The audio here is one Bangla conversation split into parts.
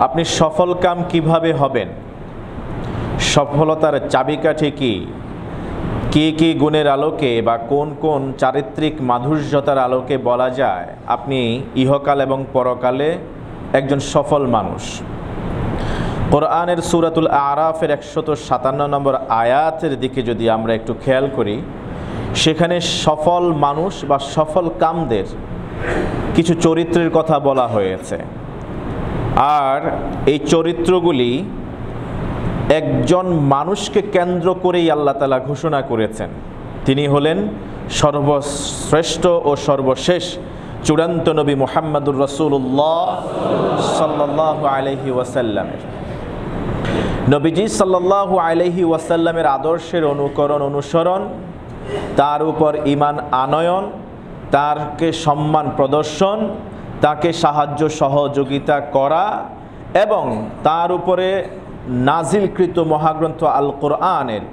আপনি সফলকাম কিভাবে হবেন, সফলতার চাবিকাঠি কি, কি গুণের আলোকে বা কোন কোন চারিত্রিক মাধুর্যতার আলোকে বলা যায় আপনি ইহকাল এবং পরকালে একজন সফল মানুষ। কোরআনের সূরাতুল আরাফের 157 নম্বর আয়াতের দিকে যদি আমরা একটু খেয়াল করি, সেখানে সফল মানুষ বা সফল কামদের কিছু চরিত্রের কথা বলা হয়েছে। আর এই চরিত্রগুলি একজন মানুষকে কেন্দ্র করেই আল্লাহ তাআলা ঘোষণা করেছেন। তিনি হলেন সর্বশ্রেষ্ঠ ও সর্বশেষ চূড়ান্ত নবী মুহাম্মদুর রাসূলুল্লাহ সাল্লাল্লাহু আলাইহি ওয়াসাল্লামের। নবীজি সাল্লাল্লাহু আলাইহি ওয়াসাল্লামের আদর্শের অনুসরণ, তার উপর ঈমান আনয়ন, তারকে সম্মান প্রদর্শন, তাকে সাহায্য সহযোগিতা করা এবং তার উপরে নাজিলকৃত মহাগ্রন্থ আল কোরআনের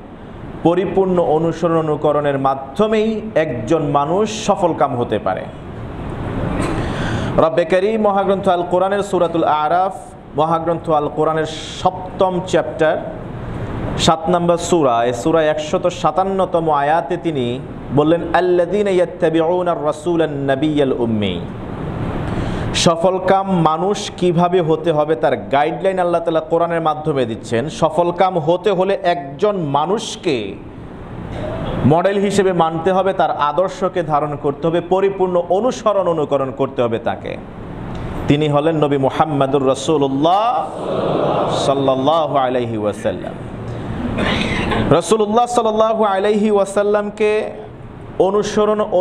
পরিপূর্ণ অনুকরণের মাধ্যমেই একজন মানুষ সফলকাম হতে পারে। রব্বে কারীম মহাগ্রন্থ আল কোরআনের সূরাতুল আরাফ, মহাগ্রন্থ আল কোরআনের 7ম চ্যাপ্টার 7 নম্বর সূরা, এই সূরা 157তম আয়াতে তিনি বললেন, আল্লাযীনা ইয়াত্তাবিউনার রাসূলান নাবিয়্যাল উম্মি। সফলকাম মানুষ কিভাবে হতে হবে তার গাইডলাইন আল্লাহ তাআলা কোরআনের মাধ্যমে দিচ্ছেন। সফলকাম হতে হলে একজন মানুষকে মডেল হিসেবে মানতে হবে, তার আদর্শকে ধারণ করতে হবে, পরিপূর্ণ অনুকরণ করতে হবে তাকে। তিনি হলেন নবী মুহাম্মদুর রাসূলুল্লাহ সাল্লাল্লাহু আলাইহি ওয়াসাল্লাম। রাসূলুল্লাহ সাল্লাল্লাহু আলাইহি ওয়াসাল্লামকে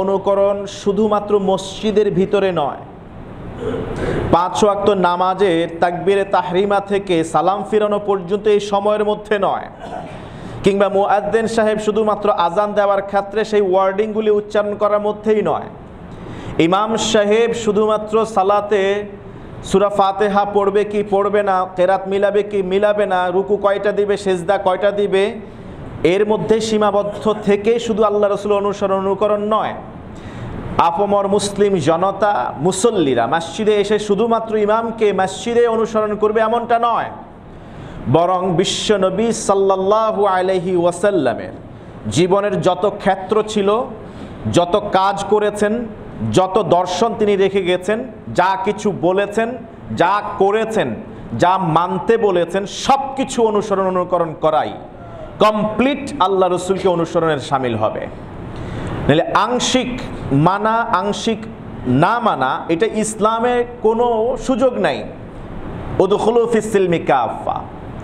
অনুকরণ শুধুমাত্র মসজিদের ভিতরে নয়, 5 ওয়াক্ত নামাজের তাকবীরে তাহরিমা থেকে সালাম ফিরানো পর্যন্ত এই সময়ের মধ্যে নয়, কিংবা মুয়াজ্জিন সাহেব শুধুমাত্র আজান দেওয়ার ক্ষেত্রে সেই ওয়ার্ডিংগুলি উচ্চারণ করার মধ্যেই নয়, ইমাম সাহেব শুধুমাত্র সালাতে সূরা ফাতিহা পড়বে কি পড়বে না, কেরাত মিলাবে কি মিলাবে না, রুকু কয়টা দিবে, সেজদা কয়টা দিবে, এর মধ্যে সীমাবদ্ধ থেকে শুধু আল্লাহ রাসূল অনুকরণ নয়। আপামর মুসলিম জনতা, মুসল্লিরা মসজিদে এসে শুধুমাত্র ইমামকে মসজিদে অনুসরণ করবে এমনটা নয়, বরং বিশ্বনবী সাল্লাল্লাহু আলাইহি ওয়াসাল্লামের জীবনের যত ক্ষেত্র ছিল, যত কাজ করেছেন, যত দর্শন তিনি রেখে গেছেন, যা কিছু বলেছেন, যা করেছেন, যা মানতে বলেছেন, সব কিছু অনুকরণ করাই কমপ্লিট আল্লাহ রসুলকে অনুসরণের শামিল হবে। নাহলে আংশিক মানা, আংশিক না মানা, এটা ইসলামে কোনো সুযোগ নাই। উদখুলু ফিস-সিলমি কাফা,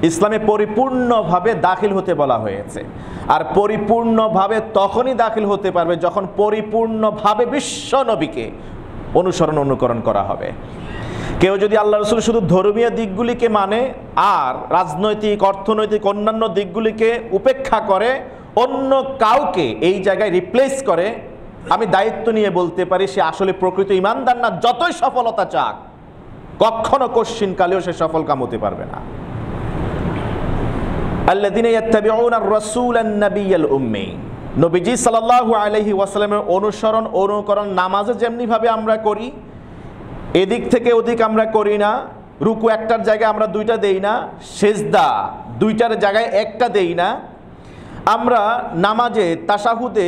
ইসলামে পরিপূর্ণভাবে দাখিল হতে বলা হয়েছে। আর পরিপূর্ণভাবে তখনই দাখিল হতে পারবে যখন পরিপূর্ণভাবে বিশ্ব নবীকে অনুকরণ করা হবে। কেউ যদি আল্লাহ রসুল শুধু ধর্মীয় দিকগুলিকে মানে আর রাজনৈতিক, অর্থনৈতিক অন্যান্য দিকগুলিকে উপেক্ষা করে, অন্য কাউকে এই জায়গায় রিপ্লেস করে, আমি দায়িত্ব নিয়ে বলতে পারি সে আসলে প্রকৃত ঈমানদার না। যতই সফলতা চাক, কখনো কশ্চিনকালেও সে সফলকাম হতে পারবে না। আল্লাযীনা ইয়াত্তাবিউনার রাসূলান নাবিয়্যাল উম্মি, নবীজি সাল্লাল্লাহু আলাইহি ওয়াসাল্লামের অনুকরণ নামাজে যেমনি ভাবে আমরা করি, এদিক থেকে ওদিক আমরা করি না, রুকু একটার জায়গায় আমরা 2টা দেই না, সেজদা 2টার জায়গায় 1টা দেই না, আমরা নামাজে তাশাহুদে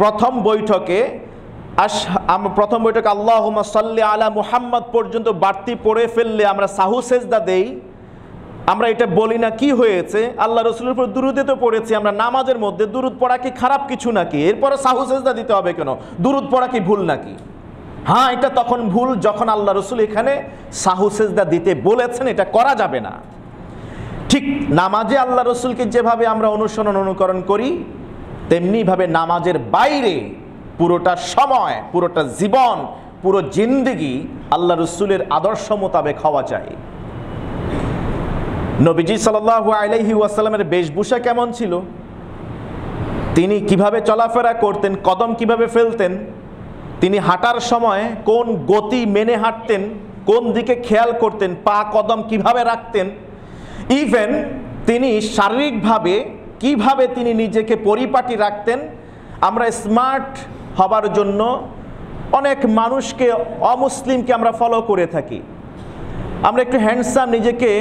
প্রথম বৈঠকে আল্লাহুম্মা সাল্লি আলা মুহাম্মদ পর্যন্ত বাড়তি পড়ে ফেললে আমরা সাহু সেজদা দেই। আমরা এটা বলি না কি হয়েছে, আল্লাহ রসুলের উপর দুরুদে তো পড়েছি আমরা নামাজের মধ্যে, দুরুদ পড়া কি খারাপ কিছু নাকি, এরপরে সাহু সেজদা দিতে হবে কেন, দুরুদ পড়া কি ভুল নাকি? হ্যাঁ, এটা তখন ভুল যখন আল্লাহ রসুল এখানে সাহু সেজদা দিতে বলেছেন, এটা করা যাবে না। ঠিক নামাজে আল্লাহ রসুলকে যেভাবে আমরা অনুকরণ করি, তেমনিভাবে নামাজের বাইরে পুরোটা সময়, পুরোটা জীবন, পুরো জিন্দেগি আল্লাহ রসুলের আদর্শ মোতাবেক হওয়া চাই। নবীজি সাল্লাল্লাহু আলাইহি ওয়াসাল্লামের বেশভূষা কেমন ছিল, তিনি কিভাবে চলাফেরা করতেন, কদম কিভাবে ফেলতেন, তিনি হাঁটার সময় কোন গতি মেনে হাঁটতেন, কোন দিকে খেয়াল করতেন, পা কদম কিভাবে রাখতেন, ইভেন তিনি শারীরিকভাবে কিভাবে তিনি নিজেকে পরিপাটি রাখতেন। আমরা স্মার্ট হবার জন্য অনেক মানুষকে, অমুসলিমকে আমরা ফলো করে থাকি। আমরা একটু হ্যান্ডসাম নিজেকে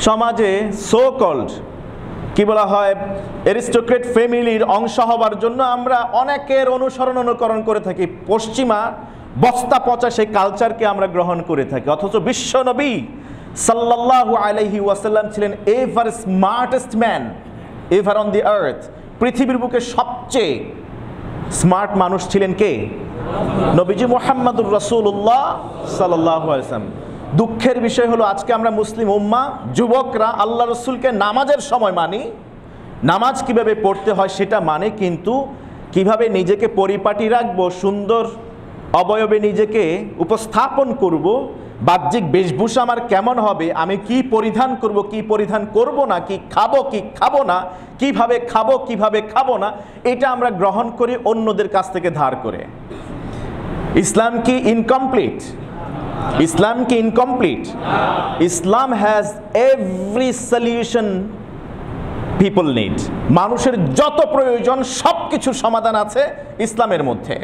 সমাজে সো কল্ড কি বলা হয় অ্যারিস্টোক্রেট ফ্যামিলির অংশ হবার জন্য আমরা অনেকের অনুকরণ করে থাকি। পশ্চিমা বস্তা পচা সেই কালচারকে আমরা গ্রহণ করে থাকি, অথচ বিশ্ব নবী সাল্লাল্লাহু আলাইহি ওয়াসাল্লাম ছিলেন ever smartest man ever on the earth. পৃথিবীর বুকে সবচেয়ে স্মার্ট মানুষ ছিলেন কে? নবীজি মুহাম্মদুর রাসূলুল্লাহ সাল্লাল্লাহু আলাইহি ওয়াসাল্লাম। দুঃখের বিষয় হলো আজকে আমরা মুসলিম উম্মাহ যুবকরা আল্লাহ রসুলকে নামাজের সময় মানি, নামাজ কিভাবে পড়তে হয় সেটা মানে, কিন্তু কিভাবে নিজেকে পরিপাটি রাখবো, সুন্দর অবয়বে নিজেকে উপস্থাপন করব, বাহ্যিক বেশভূষা আমার কেমন হবে, আমি কি পরিধান করব কি পরিধান করব না, কি খাবো না, কিভাবে খাবো না, এটা আমরা গ্রহণ করি অন্যদের কাছ থেকে ধার করে। ইসলাম কি ইনকমপ্লিট? ইসলাম কি incomplete? Islam has every solution people need. মানুষের যত প্রয়োজন সব কিছুর সমাধান আছে ইসলামের মধ্যে।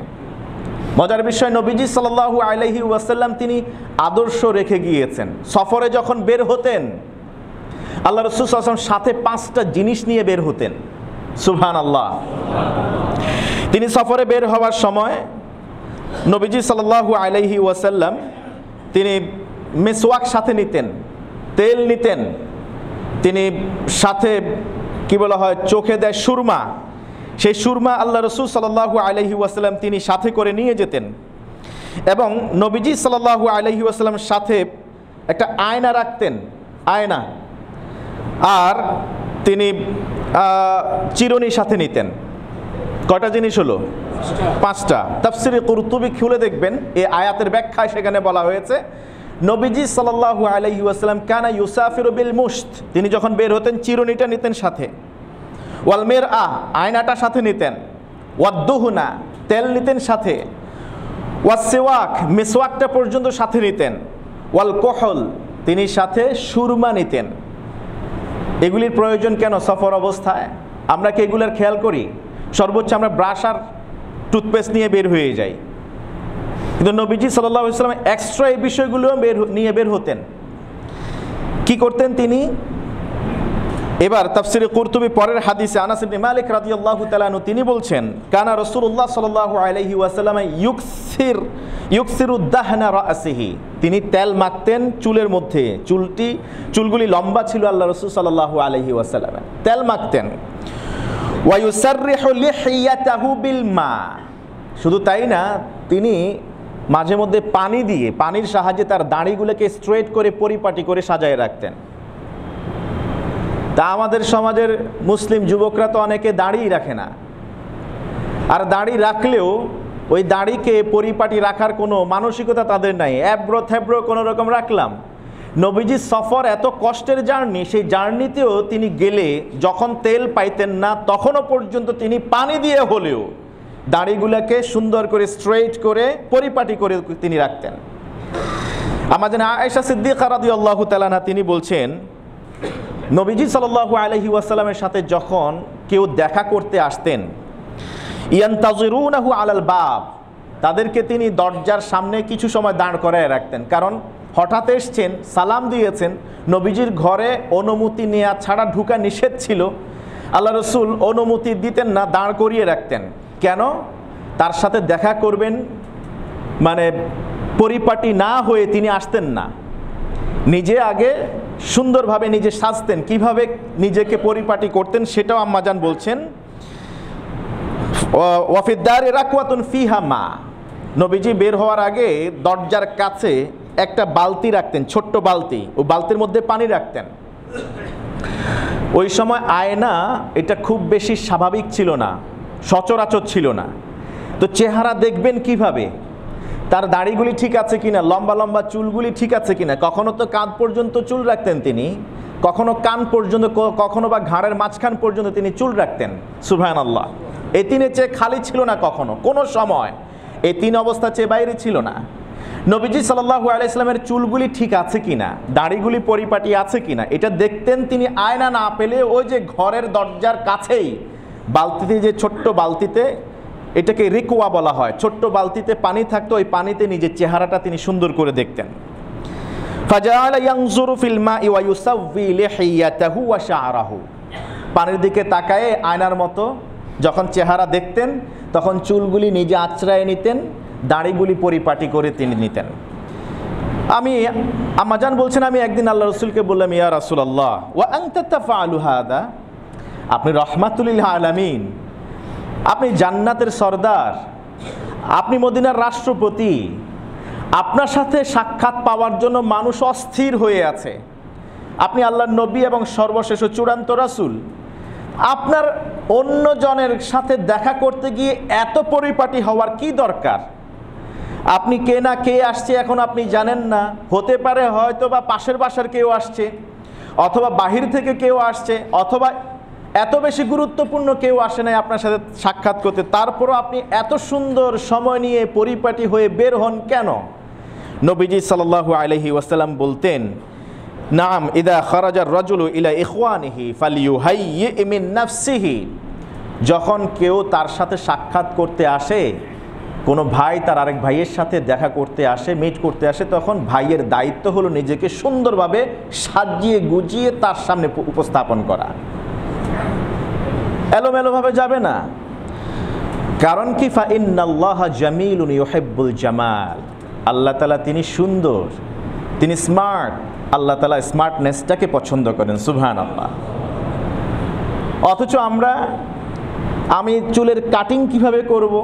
মজার বিষয়, নবীজি সাল্লাল্লাহু আলাইহি ওয়াসাল্লাম তিনি আদর্শ রেখে গিয়েছেন। সফরে যখন বের হতেন আল্লাহ রাসূল সাল্লাল্লাহু আলাইহি ওয়াসাল্লাম সাথে 5টা জিনিস নিয়ে বের হতেন। সুবহানাল্লাহ। তিনি সফরে বের হওয়ার সময় নবীজি সাল্লাল্লাহু আলাইহি ওয়াসাল্লাম তিনি মেসওয়াক সাথে নিতেন, তেল নিতেন, তিনি সাথে কি বলা হয় চোখে দেয় সুরমা, সেই সুরমা আল্লাহ রসুল সাল্লাল্লাহু আলাইহি ওয়াসাল্লাম তিনি সাথে করে নিয়ে যেতেন। এবং নবীজি সাল্লাল্লাহু আলাইহি ওয়াসাল্লামের সাথে একটা আয়না রাখতেন, আয়না, আর তিনি চিরুনি সাথে নিতেন। কয়টা জিনিস হলো? 5টা। তাফসিরে কুরতুবী খুলে দেখবেন, এই আয়াতের ব্যাখ্যায় সেখানে বলা হয়েছে নবীজি সাল্লাল্লাহু আলাইহি ওয়াসাল্লাম কানা ইউসাফিরু বিল মুশত, তিনি যখন বের হতেন চিরুনিটা নিতেন সাথে, ওয়াল মিরআ, আয়নাটা সাথে নিতেন, ওয়াদ্দুহনা, তেল নিতেন সাথে, ওয়াসসিওয়াক, মিসওয়াকটা পর্যন্ত সাথে নিতেন, ওয়াল কুহল, তিনি সাথে সুরমা নিতেন। এগুলির প্রয়োজন কেন সফর অবস্থায়? আমরা কি এগুলোর খেয়াল করি? সর্বোচ্চ আমরা ব্রাশ আর টুথপেস্ট নিয়ে বের হয়ে যাই, কিন্তু নবীজি সাল্লাল্লাহু আলাইহি ওয়াসাল্লাম এক্সট্রা এই বিষয়গুলো নিয়ে বের হতেন। কি করতেন তিনি? এবার তাফসিরে কুরতুবী পরের হাদিসে আনাস ইবনে মালিক রাদিয়াল্লাহু তাআলা আনহু তিনি বলছেন কানা রাসূলুল্লাহ সাল্লাল্লাহু আলাইহি ওয়াসাল্লাম ইউকসিরু দাহনা রাসিহি, তিনি তেল মাখতেন চুলের মধ্যে, চুলগুলি লম্বা ছিল আল্লাহ রাসূল সাল্লাল্লাহু আলাইহি ওয়াসাল্লাম, তেল মাখতেন। ওয়া ইউসাররিহু লিহিয়াতাহু বিল মা, শুধু তাই না, তিনি মাঝে মধ্যে পানি দিয়ে, পানির সাহায্যে তার দাড়িগুলোকে স্ট্রেট করে পরিপাটি করে সাজায় রাখতেন। তা আমাদের সমাজের মুসলিম যুবকরা তো অনেকে দাড়ি রাখে না, আর দাড়ি রাখলেও ওই দাড়িকে পরিপাটি রাখার কোনো মানসিকতা তাদের নাই, অ্যাব্রো থ্যাব্রো কোনো রকম রাখলাম। নবীজির সফর এত কষ্টের জার্নি, সেই জার্নিতেও তিনি গেলে যখন তেল পাইতেন না তখনও পর্যন্ত তিনি পানি দিয়ে হলেও দাড়িগুলোকে সুন্দর করে স্ট্রেট করে পরিপাটি করে তিনি রাখতেন। আমাদের আয়েশা সিদ্দিকা রাদিয়াল্লাহু তাআলা আনহা তিনি বলছেন নবীজি সাল্লাল্লাহু আলাইহি ওয়াসাল্লামের সাথে যখন কেউ দেখা করতে আসতেন, ইয়ান্তাজিরুনাহু আলাল বাব, তাদেরকে তিনি দরজার সামনে কিছু সময় দাঁড় করায় রাখতেন, কারণ হঠাৎ এসছেন, সালাম দিয়েছেন, নবীজির ঘরে অনুমতি নেওয়া ছাড়া ঢুকা নিষেধ ছিল, আল্লাহ রসুল অনুমতি দিতেন না, দাঁড় করিয়ে রাখতেন। কেন? তার সাথে দেখা করবেন, মানে পরিপাটি না হয়ে তিনি আসতেন না, নিজে আগে সুন্দরভাবে নিজে সাজতেন। কিভাবে নিজেকে পরিপাটি করতেন সেটাও আম্মাজান বলছেন, ওয়াফিদ্দারে রাকওয়াতুন ফিহা মা, নবীজি বের হওয়ার আগে দরজার কাছে একটা বালতি রাখতেন, ছোট্ট বালতি, ওই বালতির মধ্যে পানি রাখতেন। ওই সময় আয়না এটা খুব বেশি স্বাভাবিক ছিল না, সচরাচর ছিল না, তো চেহারা দেখবেন কিভাবে, তার দাড়িগুলি ঠিক আছে কিনা, লম্বা লম্বা চুলগুলি ঠিক আছে কিনা, কখনো তো কাঁধ পর্যন্ত চুল রাখতেন তিনি, কখনো কান পর্যন্ত, কখনো বা ঘাড়ের মাঝখান পর্যন্ত তিনি চুল রাখতেন। সুবহানাল্লাহ। এই তিনের চেয়ে খালি ছিল না কখনো, কোনো সময় এই তিন অবস্থা চেয়ে বাইরে ছিল না। নবীজি সাল্লাল্লাহু আলাইহি সাল্লামের চুলগুলি ঠিক আছে কিনা, দাড়িগুলি পরিপাটি আছে কিনা, এটা দেখতেন তিনি। আয়না না পেলে ওই যে ঘরের দরজার কাছেই বালতিতে, যে ছোট্ট বালতিতে, এটাকে রিকওয়া বলা হয়, ছোট্ট বালতিতে পানি থাকতো, ওই পানিতে নিজের চেহারাটা তিনি সুন্দর করে দেখতেন। ফাজাআলা ইয়ানজুরু ফিল মাই ওয়া ইউসাউযি লিহিয়াতাহু ওয়া শা'রাহু, পানির দিকে তাকায়ে আয়নার মতো যখন চেহারা দেখতেন তখন চুলগুলি নিজে আঁচড়ায় নিতেন, দাড়িগুলি পরিপাটি করে তিনি নিতেন। আম্মাজান বলছেন, আমি একদিন আল্লাহ রাসূলকে বললাম, ইয়া রাসূলুল্লাহ ওয়া আনতা তাফআলু হাদা, আপনি রাহমাতুল লিল আলামিন, আপনি জান্নাতের সরদার, আপনি মদিনার রাষ্ট্রপতি, আপনার সাথে সাক্ষাৎ পাওয়ার জন্য মানুষ অস্থির হয়ে আছে, আপনি আল্লাহর নবী এবং সর্বশেষ ও চূড়ান্ত রাসূল, আপনার অন্য জনের সাথে দেখা করতে গিয়ে এত পরিপাটি হওয়ার কি দরকার? আপনি কে না কে আসছে এখন আপনি জানেন না, হতে পারে হয়তো বা পাশের বাসার কেউ আসছে, অথবা বাহির থেকে কেউ আসছে, অথবা এত বেশি গুরুত্বপূর্ণ কেউ আসে নাই আপনার সাথে সাক্ষাৎ করতে, তারপরও আপনি এত সুন্দর সময় নিয়ে পরিপাটি হয়ে বের হন কেন? নবীজি সাল্লাল্লাহু আলাইহি ওয়াসাল্লাম বলতেন, নাম ইদা খারাজার রাজুলু ইলা ইখওয়ানিহি ফালিয়ুহাইয়্যি মিন নাফসিহি, যখন কেউ তার সাথে সাক্ষাৎ করতে আসে, কোনো ভাই তার আরেক ভাইয়ের সাথে দেখা করতে আসে, মিট করতে আসে, তখন ভাইয়ের দায়িত্ব হলো নিজেকে সুন্দরভাবে সাজিয়ে গুজিয়ে তার সামনে উপস্থাপন করা, এলোমেলোভাবে যাবে না। কারণ কি, ফা ইন্নাল্লাহা জামিলুন ইউহিব্বুল জামাল, আল্লাহ তাআলা তিনি সুন্দর, তিনি স্মার্ট, আল্লাহ তাআলা স্মার্টনেসটাকে পছন্দ করেন, সুবহানাল্লাহ। অথচ আমি চুলের কাটিং কিভাবে করব,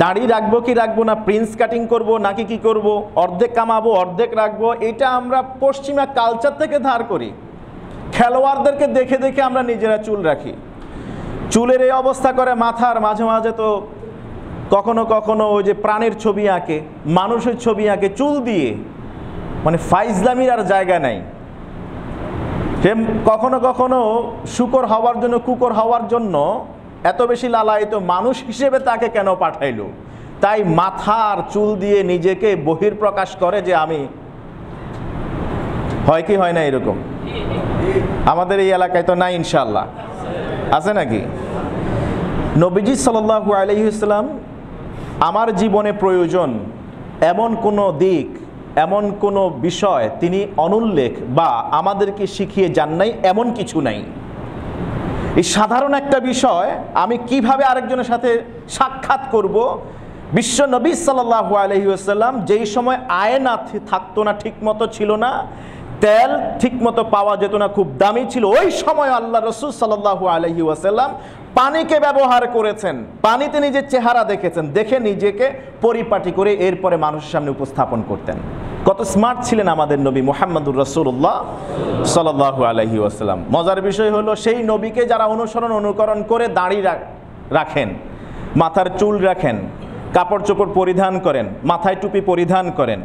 দাড়ি রাখবো কি রাখবো না, প্রিন্স কাটিং করব নাকি কি করব, অর্ধেক কামাবো অর্ধেক রাখবো, এটা আমরা পশ্চিমা কালচার থেকে ধার করি। খেলোয়াড়দেরকে দেখে দেখে আমরা নিজেরা চুল রাখি, চুলের এই অবস্থা করে, মাথার মাঝে মাঝে তো কখনো কখনো ওই যে প্রাণের ছবি আঁকে, মানুষের ছবি আঁকে চুল দিয়ে, মানে ফাইজলামির আর জায়গা নাই। সে কখনো কখনো শুকর হওয়ার জন্য, কুকর হওয়ার জন্য এত বেশি লালায়িত, মানুষ হিসেবে তাকে কেন পাঠাইলো? তাই মাথার চুল দিয়ে নিজেকে বহির্প্রকাশ করে যে আমি, হয় কি হয় না এরকম? আমাদের এই এলাকায় তো নাই, ইনশাআল্লাহ আছে নাকি? নবীজি সাল্লাল্লাহু আলাইহি ওয়াসাল্লাম আমার জীবনে প্রয়োজন এমন কোনো দিক, এমন কোনো বিষয় তিনি অনুল্লেখ বা আমাদেরকে শিখিয়ে যান নাই, এমন কিছু নাই। এই সাধারণ একটা বিষয়, আমি কিভাবে আরেকজনের সাথে সাক্ষাৎ করব, বিশ্ব নবী সাল্লাল্লাহু আলাইহি ওয়াসাল্লাম যেই সময় আয়না থাকতো না, ঠিক মতো ছিল না, তেল ঠিক মতো পাওয়া যেত না, খুব দামি ছিল, ওই সময় আল্লাহ রাসূল সাল্লাল্লাহু আলাইহি ওয়াসাল্লাম পানিকে ব্যবহার করেছেন, পানিতে নিজের চেহারা দেখেছেন, দেখে নিজেকে পরিপাটি করে এরপরে মানুষের সামনে উপস্থাপন করতেন। কত স্মার্ট ছিলেন আমাদের নবী মুহাম্মদুর রাসূলুল্লাহ সাল্লাল্লাহু আলাইহি ওয়াসাল্লাম। মজার বিষয় হলো, সেই নবীকে যারা অনুকরণ করে দাড়ি রাখেন, মাথার চুল রাখেন, কাপড় চোপড় পরিধান করেন, মাথায় টুপি পরিধান করেন,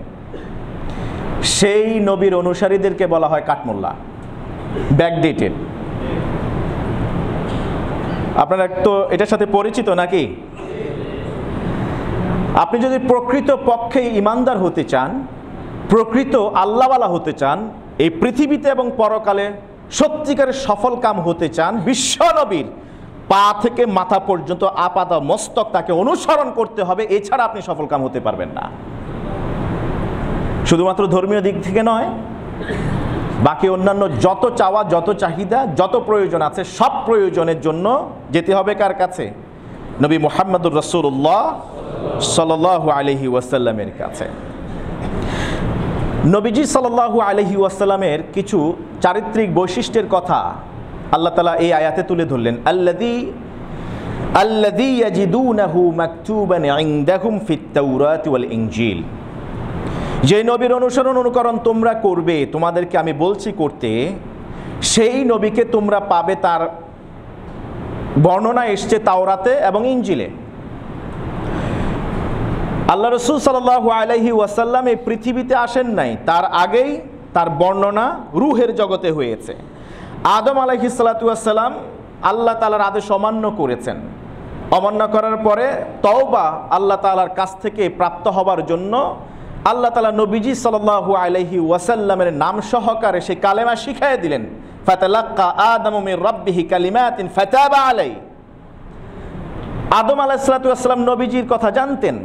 সেই নবীর অনুসারীদেরকে বলা হয় কাঠমোল্লা, ব্যাকডেটেড। আপনারা তো এটার সাথে পরিচিত নাকি? আপনি যদি প্রকৃত পক্ষে ইমানদার হতে চান, প্রকৃত আল্লাহওয়ালা হতে চান, এই পৃথিবীতে এবং পরকালে সত্যিকারের সফল কাম হতে চান, বিশ্ব নবীর পা থেকে মাথা পর্যন্ত আপাত মস্তক তাকে অনুসরণ করতে হবে, এছাড়া আপনি সফল কাম হতে পারবেন না। শুধুমাত্র ধর্মীয় দিক থেকে নয়, বাকি অন্যান্য যত চাওয়া, যত চাহিদা, যত প্রয়োজন আছে, সব প্রয়োজনের জন্য যেতে হবে কার কাছে? নবী মুহাম্মদুর রাসূলুল্লাহ সাল্লাল্লাহু আলাইহি ওয়াসাল্লামের কাছে। নবীজি সাল্লাল্লাহু আলাইহি ওয়াসাল্লামের কিছু চারিত্রিক বৈশিষ্ট্যের কথা আল্লাহ তাআলা এই আয়াতে তুলে ধরলেন। আল্লাযী ইয়াজিদুনাহু মাকতুবান ইনদাহুম ফিত তাওরাতি ওয়াল ইনজিল, যে নবীর অনুকরণ তোমরা করবে, তোমাদেরকে আমি বলছি করতে, সেই নবীকে তোমরা পাবে, তার বর্ণনা এসছে তাওরাতে এবং ইনজিলে। আল্লাহ রাসূল সাল্লাল্লাহু আলাইহি ওয়াসাল্লাম এই পৃথিবীতে আসেন নাই, তার আগেই তার বর্ণনা রূহের জগতে হয়েছে। আদম আলাইহিস সালাতু ওয়াস সালাম আল্লাহ তাআলার আদেশ অমান্য করেছেন, অমান্য করার পরে তওবা আল্লাহ তাআলার কাছ থেকে প্রাপ্ত হবার জন্য আল্লাহ তাআলা নবীজি সাল্লাল্লাহু আলাইহি ওয়াসাল্লামের নাম সহকারে সেই কালেমা শিখিয়ে দিলেন। ফাতালাক্কা আদামু মির রাব্বিহি কালিমাতিন ফাতাবা আলাইহি। আদম আলাইহিস সালাতু ওয়াস সালাম নবীজির কথা জানতেন,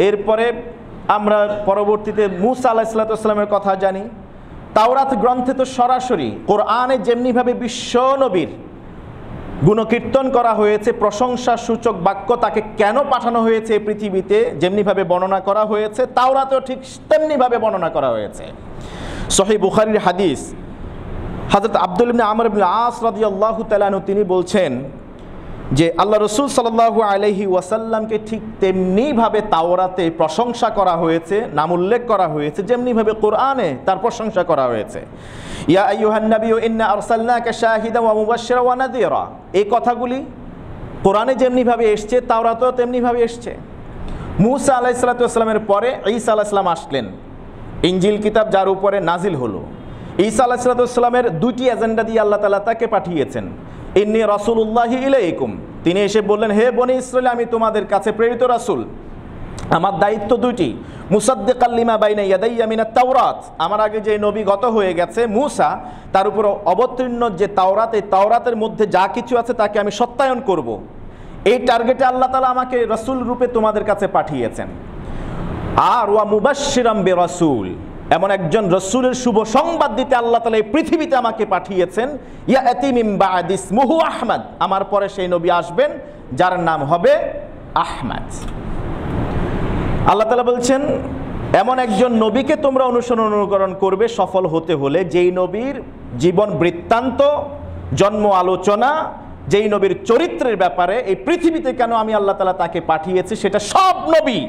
এরপরে আমরা পরবর্তীতে মূসা আলাইহিস সালাতু ওয়াস সালামের কথা জানি, তাওরাত গ্রন্থে তো সরাসরি কোরআনে যেমনিভাবে বিশ্ব নবীর গুণকীর্তন করা হয়েছে, প্রশংসা সূচক বাক্য তাকে কেন পাঠানো হয়েছে এই পৃথিবীতে যেমনিভাবে বর্ণনা করা হয়েছে, তাওরাতেও ঠিক তেমনিভাবে বর্ণনা করা হয়েছে। সহিহ বুখারীর হাদিস, হযরত আব্দুল ইবনে আমর ইবনে আস রাদিয়াল্লাহু তাআলা আনহু তিনি বলছেন যে আল্লাহ রাসূল সাল্লাল্লাহু আলাইহি ওয়াসাল্লামকে ঠিক তেমনিভাবে তাওরাতে প্রশংসা করা হয়েছে, নাম উল্লেখ করা হয়েছে, যেমনিভাবে কোরআনে তার প্রশংসা করা হয়েছে। ইয়া আইয়ুহান নাবিয়্যু ইন্না আরসালনাকা শাহিদান ওয়া মুবাশশিরান ওয়া নাযীরা, এই কথাগুলি কোরআনে যেমনিভাবে এসছে তাওরাতেও তেমনিভাবে এসছে। মূসা আলাইহিস সালাতু ওয়াস সালামের পরে ঈসা আলাইহিস সালাম আসলেন, ইনজিল কিতাব যার উপরে নাজিল হলো। ঈসা আলাইহিস সালাতু ওয়াস সালামের দুইটি এজেন্ডা দিয়ে আল্লাহ তাআলা তাকে পাঠিয়েছেন। ইন্নী রাসূলুল্লাহি ইলাইকুম, তিনি এসে বললেন, হে বনি ইসরাইল, আমি তোমাদের কাছে প্রেরিত রাসূল, আমার দায়িত্ব দুইটি। মুসাদ্দিকাল লিমা বাইনা ইয়াদাইয়া মিনাত তাওরাত, আমার আগে যে নবী গত হয়ে গেছে মূসা, তার উপর অবতীর্ণ যে তাওরাত, এই তাওরাতের মধ্যে যা কিছু আছে তাকে আমি সত্যায়ন করব। এই টার্গেটে আল্লাহ তাআলা আমাকে রাসূল রূপে তোমাদের কাছে পাঠিয়েছেন। আর ওয়া মুবাশশিরাম বিরাসূল, এমন একজন রসুলের শুভ সংবাদ দিতে আল্লাহ তাআলা এই পৃথিবীতে আমাকে পাঠিয়েছেন। ইয়াতি মিন বা'দি ইসমুহু আহমদ, আমার পরে সেই নবী আসবেন যার নাম হবে আহমদ। আল্লাহ তাআলা বলছেন এমন একজন নবীকে তোমরা অনুসরণ করবে সফল হতে হলে, যেই নবীর জীবন বৃত্তান্ত, জন্ম আলোচনা, যেই নবীর চরিত্রের ব্যাপারে এই পৃথিবীতে কেন আমি আল্লাহ তাআলা তাকে পাঠিয়েছি সেটা সব নবী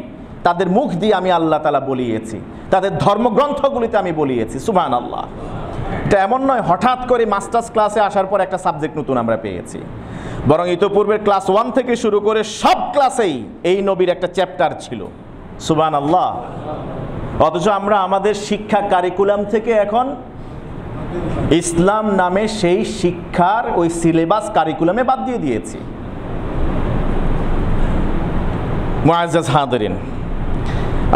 তাদের মুখ দিয়ে আমি আল্লাহ তাআলা বলিয়েছি, তাদের ধর্মগ্রন্থগুলিতে আমি বলিয়েছি। সুবহানাল্লাহ। এটা এমন নয় হঠাৎ করে মাস্টার্স ক্লাসে আসার পর একটা সাবজেক্ট নতুন আমরা পেয়েছি, বরং ইতোপূর্বের ক্লাস 1 থেকে শুরু করে সব ক্লাসেই এই নবীর একটা চ্যাপ্টার ছিল। সুবহানাল্লাহ। অথচ আমরা আমাদের শিক্ষা কারিকুলাম থেকে এখন ইসলাম নামে সেই শিক্ষার ওই সিলেবাস কারিকুলামে বাদ দিয়ে দিয়েছি। মুআজ্জাজ হাদিরিন,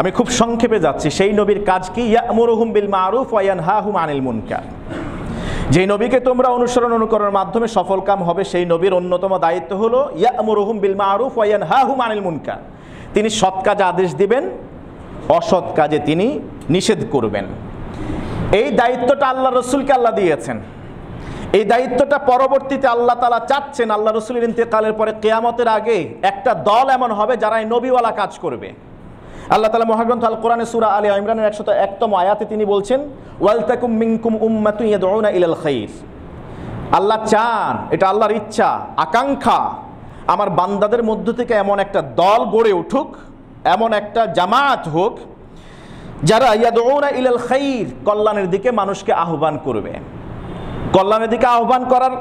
আমি খুব সংক্ষেপে যাচ্ছি। সেই নবীর কাজ কি? ইয়ামুরুহুম বিল মারুফ ওয়া ইয়ানহাহুম আনিল মুনকার। যেই নবীকে তোমরা অনুকরণের মাধ্যমে সফলকাম হবে, সেই নবীর অন্যতম দায়িত্ব হলো ইয়ামুরুহুম বিল মারুফ ওয়া ইয়ানহাহুম আনিল মুনকার। তিনি সৎ কাজে আদেশ দিবেন, অসৎ কাজে তিনি নিষেধ করবেন। এই দায়িত্বটা আল্লাহ রসুলকে আল্লাহ দিয়েছেন। এই দায়িত্বটা পরবর্তীতে আল্লাহ তাআলা চাচ্ছেন আল্লাহ রসুলের ইন্তেকালের পরে কিয়ামতের আগে একটা দল এমন হবে যারা এই নবীওয়ালা কাজ করবে। আল্লাহ তাআলা মহাগ্রন্থ আল কোরআনে সূরা আলে ইমরানের 101তম আয়াতে তিনি বলছেন, ওয়ালতাকুম মিনকুম উম্মাতুন ইয়াদউনা ইলাল খাইর। আল্লাহ চান, এটা আল্লাহর ইচ্ছা, আকাঙ্ক্ষা, আমার বান্দাদের মধ্য থেকে এমন একটা দল গড়ে উঠুক, এমন একটা জামাত হোক যারা ইয়াদউনা ইলাল খাইর, কল্যাণের দিকে মানুষকে আহ্বান করবে। কল্যাণের দিকে আহ্বান করার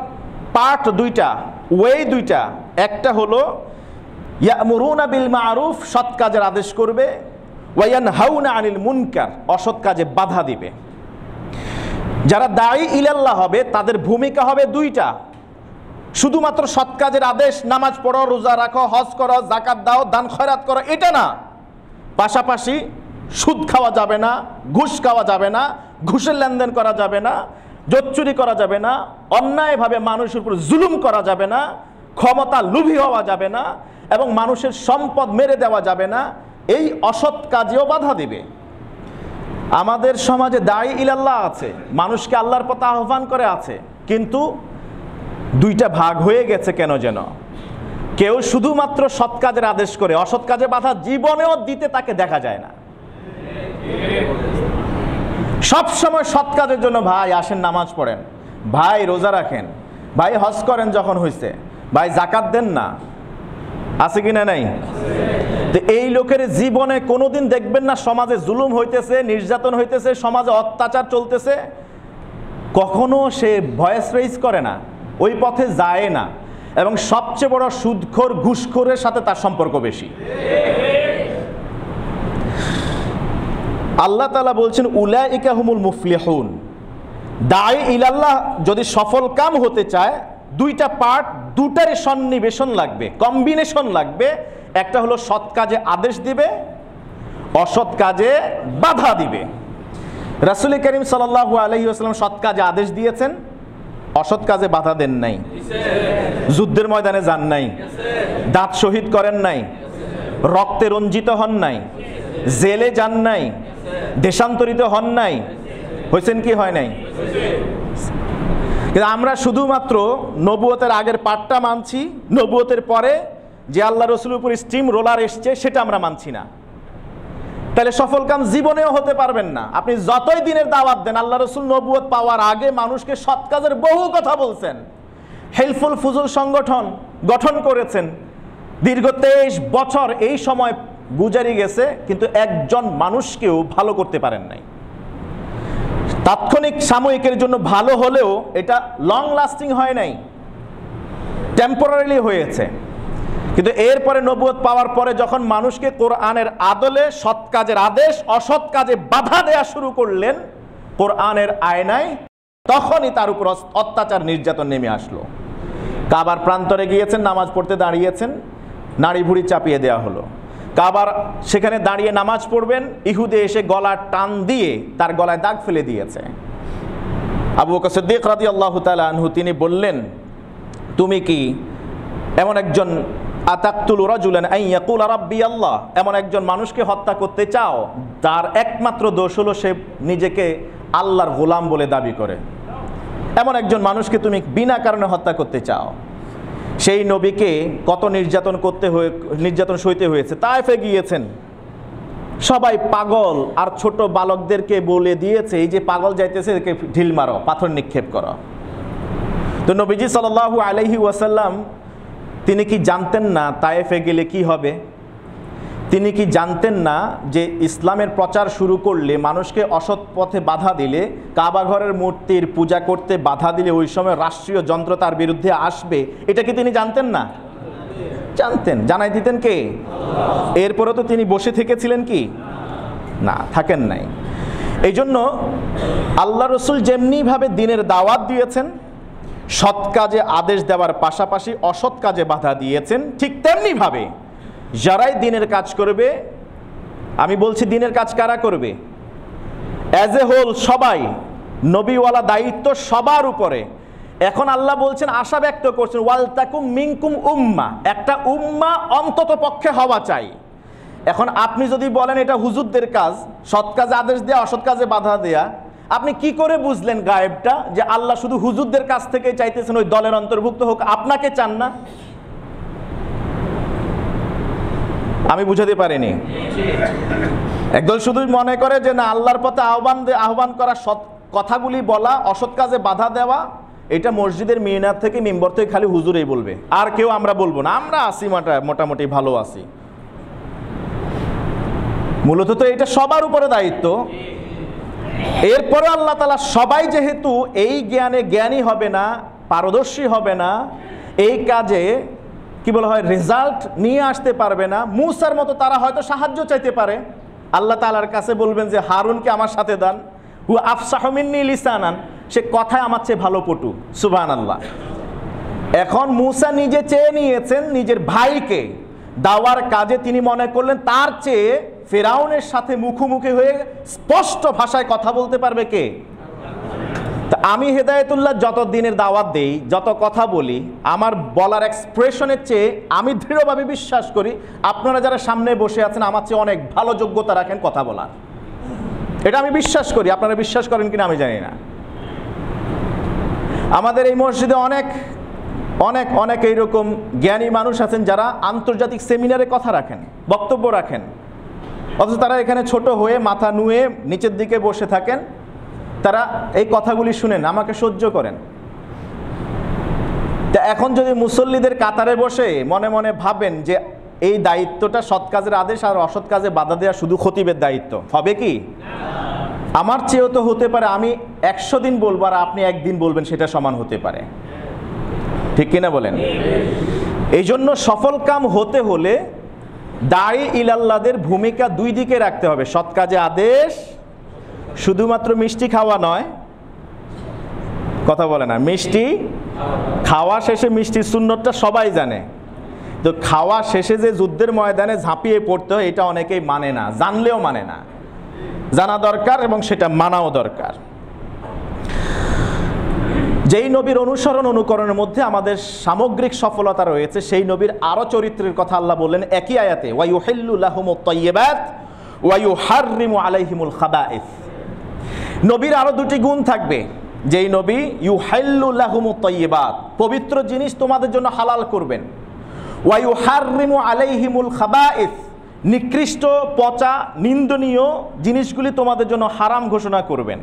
পার্ট দুইটা, ওয়ে দুইটা। একটা হলো ইয়ামুরুনা বিল মারুফ, সৎ কাজের আদেশ করবে, ওয়া ইয়ানহাউনা আনিল মুনকার, অসৎ কাজে বাধা দিবে। যারা দাঈ ইলাল্লাহ হবে তাদের ভূমিকা হবে দুইটা, শুধুমাত্র সৎ কাজের আদেশ, নামাজ পড়ো, রোজা রাখো, হজ করো, যাকাত দাও, দান খয়রাত করো, এটা না। পাশাপাশি সুদ খাওয়া যাবে না, ঘুষ খাওয়া যাবে না, ঘুষের লেনদেন করা যাবে না, জোচ্চুরি করা যাবে না, অন্যায়ভাবে মানুষের উপর জুলুম করা যাবে না, ক্ষমতা লোভী হওয়া যাবে না, এবং মানুষের সম্পদ মেরে দেওয়া যাবে না। এই অসৎ কাজেও বাধা দিবে। আমাদের সমাজে দাঈ ইলাল্লাহ আছে, মানুষকে আল্লাহর পথে আহ্বান করে আছে, কিন্তু দুইটা ভাগ হয়ে গেছে কেন যেন। কেউ শুধুমাত্র সৎ কাজের আদেশ করে, অসৎ কাজে বাধা জীবনেও দিতে তাকে দেখা যায় না। সব সময় সৎ কাজের জন্য, ভাই আসেন নামাজ পড়েন, ভাই রোজা রাখেন, ভাই হজ করেন, যখন হয়েছে ভাই যাকাত দেন না, আছে কিনা নাই? তো এই লোকের জীবনে কোনোদিন দেখবেন না সমাজে জুলুম হইতেছে, নির্যাতন হইতেছে, সমাজে অত্যাচার চলতেছে, কখনো সে ভয়েস রেইজ করে না, ওই পথে যায় না, এবং সবচেয়ে বড় সুদখোর ঘুষখোরের সাথে তার সম্পর্ক বেশি। আল্লাহ তাআলা বলছেন উলাইকা হুমুল মুফলিহুন। দাঈ ইলাল্লাহ যদি সফল কাম হতে চায়, দুইটা পার্ট, দুটারই সন্নিবেশন লাগবে, কম্বিনেশন লাগবে। একটা হলো সৎ কাজে আদেশ দিবে, অসৎ কাজে বাধা দিবে। রাসূল করিম সাল্লাল্লাহু আলাইহি ওয়াসাল্লাম সৎ কাজে আদেশ দিয়েছেন, অসৎ কাজে বাধা দেন নাই, যুদ্ধের ময়দানে যান নাই, দাঁত শহীদ করেন নাই, রক্তে রঞ্জিত হন নাই, জেলে যান নাই, দেশান্তরিত হন নাই, হয়েছেন কি হয় নাই? কিন্তু আমরা শুধুমাত্র নবুয়তের আগের পার্টটা মানছি, নবুয়তের পরে যে আল্লাহ রসুলের উপর স্টিম রোলার এসছে সেটা আমরা মানছি না। তাহলে সফল কাম জীবনেও হতে পারবেন না। আপনি যতই দিনের দাওয়াত দেন, আল্লাহ রসুল নবুয়ত পাওয়ার আগে মানুষকে সৎ কাজের বহু কথা বলছেন, হেল্পফুল ফুজুল সংগঠন গঠন করেছেন, দীর্ঘ 23 বছর এই সময় গুজারি গেছে, কিন্তু একজন মানুষকেও ভালো করতে পারেন নাই। তাৎক্ষণিক সাময়িকের জন্য ভালো হলেও এটা লং লাস্টিং হয় নাই, টেম্পোরারিলি হয়েছে। কিন্তু এরপরে নবুয়ত পাওয়ার পরে যখন মানুষকে কোরআনের আদলে সৎ কাজের আদেশ, অসৎ কাজে বাধা দেয়া শুরু করলেন কোরআনের আয়নায়, তখনই তার উপর অত্যাচার নির্যাতন নেমে আসলো। কাবার প্রান্তরে গিয়েছেন, নামাজ পড়তে দাঁড়িয়েছেন, নাড়ি ভুড়ি চাপিয়ে দেওয়া হলো। কাবার সেখানে দাঁড়িয়ে নামাজ পড়বেন, ইহুদে এসে গলা টান দিয়ে তার গলায় দাগ ফেলে দিয়েছে। আবু বকর সিদ্দিক রাদিয়াল্লাহু তাআলা আনহু তিনি বললেন, তুমি কি এমন একজন আতাকতুলু রাজুলান আন ইয়াকুলা রাব্বি আল্লাহ, এমন একজন মানুষকে হত্যা করতে চাও তার একমাত্র দোষ হলো সে নিজেকে আল্লাহর গোলাম বলে দাবি করে? এমন একজন মানুষকে তুমি বিনা কারণে হত্যা করতে চাও? সেই নবীকে কত নির্যাতন সইতে হয়েছে। তায়েফে গিয়েছেন, সবাই পাগল আর ছোট বালকদেরকে বলে দিয়েছে এই যে পাগল যাইতেছে একে ঢিল মারো, পাথর নিক্ষেপ করো। তো নবীজি সাল্লাল্লাহু আলাইহি ওয়াসাল্লাম তিনি কি জানতেন না তায়েফে গেলে কি হবে? তিনি কি জানতেন না যে ইসলামের প্রচার শুরু করলে, মানুষকে অসৎ পথে বাধা দিলে, কাবা ঘরের মূর্তির পূজা করতে বাধা দিলে ওই সময় রাষ্ট্রীয় যন্ত্র তার বিরুদ্ধে আসবে? এটা কি তিনি জানতেন না? জানতেন। জানাই দিতেন কে? এরপরে তো তিনি বসে থেকেছিলেন কি? না, থাকেন নাই। এই জন্য আল্লাহ রসুল যেমনিভাবে দিনের দাওয়াত দিয়েছেন, সৎ কাজে আদেশ দেওয়ার পাশাপাশি অসৎ কাজে বাধা দিয়েছেন, ঠিক তেমনিভাবে যারাই দিনের কাজ করবে, আমি বলছি দিনের কাজ কারা করবে? অ্যাজ এ হোল সবাই, নবীওয়ালা দায়িত্ব সবার উপরে। এখন আল্লাহ বলছেন, আশা ব্যক্ত করছেন, ওয়াল তাকুম মিনকুম উম্মাহ, একটা উম্মা অন্তত পক্ষে হওয়া চাই। এখন আপনি যদি বলেন এটা হুজুরদের কাজ, সৎ কাজে আদেশ দেয়া, অসৎ কাজে বাধা দেয়া, আপনি কি করে বুঝলেন গায়েবটা যে আল্লাহ শুধু হুজুরদের কাছ থেকে চাইতেছেন ওই দলের অন্তর্ভুক্ত হোক, আপনাকে চান না? আমি বুঝাতে পারিনি। একদল শুধু মনে করে যে না, আল্লাহর পথে আহ্বান করা, সৎ কথাগুলি বলা, অসৎ কাজে বাধা দেওয়া, এটা মসজিদের মিনার থেকে মিম্বর থেকে খালি হুজুরেই বলবে, আর কেউ আমরা বলবো না, আমরা আছি মোটামুটি ভালো আছি। মূলত তো এটা সবার উপরে দায়িত্ব। এরপরে আল্লাহ তাআলা সবাই যেহেতু এই জ্ঞানে জ্ঞানী হবে না, পারদর্শী হবে না, এই কাজে কি বলা হয় রেজাল্ট নিয়ে আসতে পারবে না, মূসার মতো তারা হয়তো সাহায্য চাইতে পারে, আল্লাহ তাআলার কাছে বলবেন যে হারুনকে আমার সাথে দেন, হু আফসাহু মিন্নি লিসানান, সে কথায় আমার চেয়ে ভালো পটু, সুবহানাল্লাহ। এখন মূসা নিজে চেয়ে নিয়েছেন নিজের ভাইকে দাওয়ার কাজে, তিনি মনে করলেন তার চেয়ে ফেরাউনের সাথে মুখোমুখি হয়ে স্পষ্ট ভাষায় কথা বলতে পারবে কে? তা আমি হেদায়েতুল্লাহ যত দিনের দাওয়াত দেই, যত কথা বলি, আমার বলার এক্সপ্রেশনের চেয়ে আমি দৃঢ়ভাবে বিশ্বাস করি আপনারা যারা সামনে বসে আছেন আমার চেয়ে অনেক ভালো যোগ্যতা রাখেন কথা বলার। এটা আমি বিশ্বাস করি, আপনারা বিশ্বাস করেন কিনা আমি জানি না। আমাদের এই মসজিদে অনেক অনেক অনেক এইরকম জ্ঞানী মানুষ আছেন যারা আন্তর্জাতিক সেমিনারে কথা রাখেন, বক্তব্য রাখেন, অথচ তারা এখানে ছোট হয়ে মাথা নুয়ে নিচের দিকে বসে থাকেন। তারা এই কথাগুলি শুনেন, আমাকে সহ্য করেন। তা এখন যদি মুসল্লিদের কাতারে বসে মনে মনে ভাবেন যে এই দায়িত্বটা সৎ কাজের আদেশ আর অসৎ কাজে বাধা দেওয়া শুধু খতিবের দায়িত্ব, হবে কি? আমার চেয়েও তো হতে পারে আমি 100 দিন বলবো আর আপনি একদিন বলবেন, সেটা সমান হতে পারে, ঠিক কিনা বলেন? এই জন্য সফল কাম হতে হলে দাঈ ইলাল্লাহদের ভূমিকা দুই দিকে রাখতে হবে। সৎ কাজে আদেশ, শুধুমাত্র মিষ্টি খাওয়া নয়, কথা বলে না, মিষ্টি খাওয়া শেষে মিষ্টির সুন্নতটা সবাই জানে, তো খাওয়া শেষে যে যুদ্ধের ময়দানে ঝাঁপিয়ে পড়তে হয় এটা অনেকেই মানে না, জানলেও মানে না। জানা দরকার এবং সেটা মানাও দরকার। যেই নবীর অনুসরণ অনুকরণের মধ্যে আমাদের সামগ্রিক সফলতা রয়েছে, সেই নবীর আরো চরিত্রের কথা আল্লাহ বললেন একই আয়াতে, ওয়া ইউহিল্লু লাহুমুত তাইয়্যিবাত ওয়া ইউহাররিমু আলাইহিমুল খাবাইস। নবীর আরো দুটি গুণ থাকবে, যেই নবী ইউহাল্লু লাহুমুত তাইয়্যিবাত, পবিত্র জিনিস তোমাদের জন্য হালাল করবেন, ওয়া ইউহাররিমু আলাইহিমুল খাবাইস, নিকৃষ্ট পচা নিন্দনীয় জিনিসগুলি তোমাদের জন্য হারাম ঘোষণা করবেন।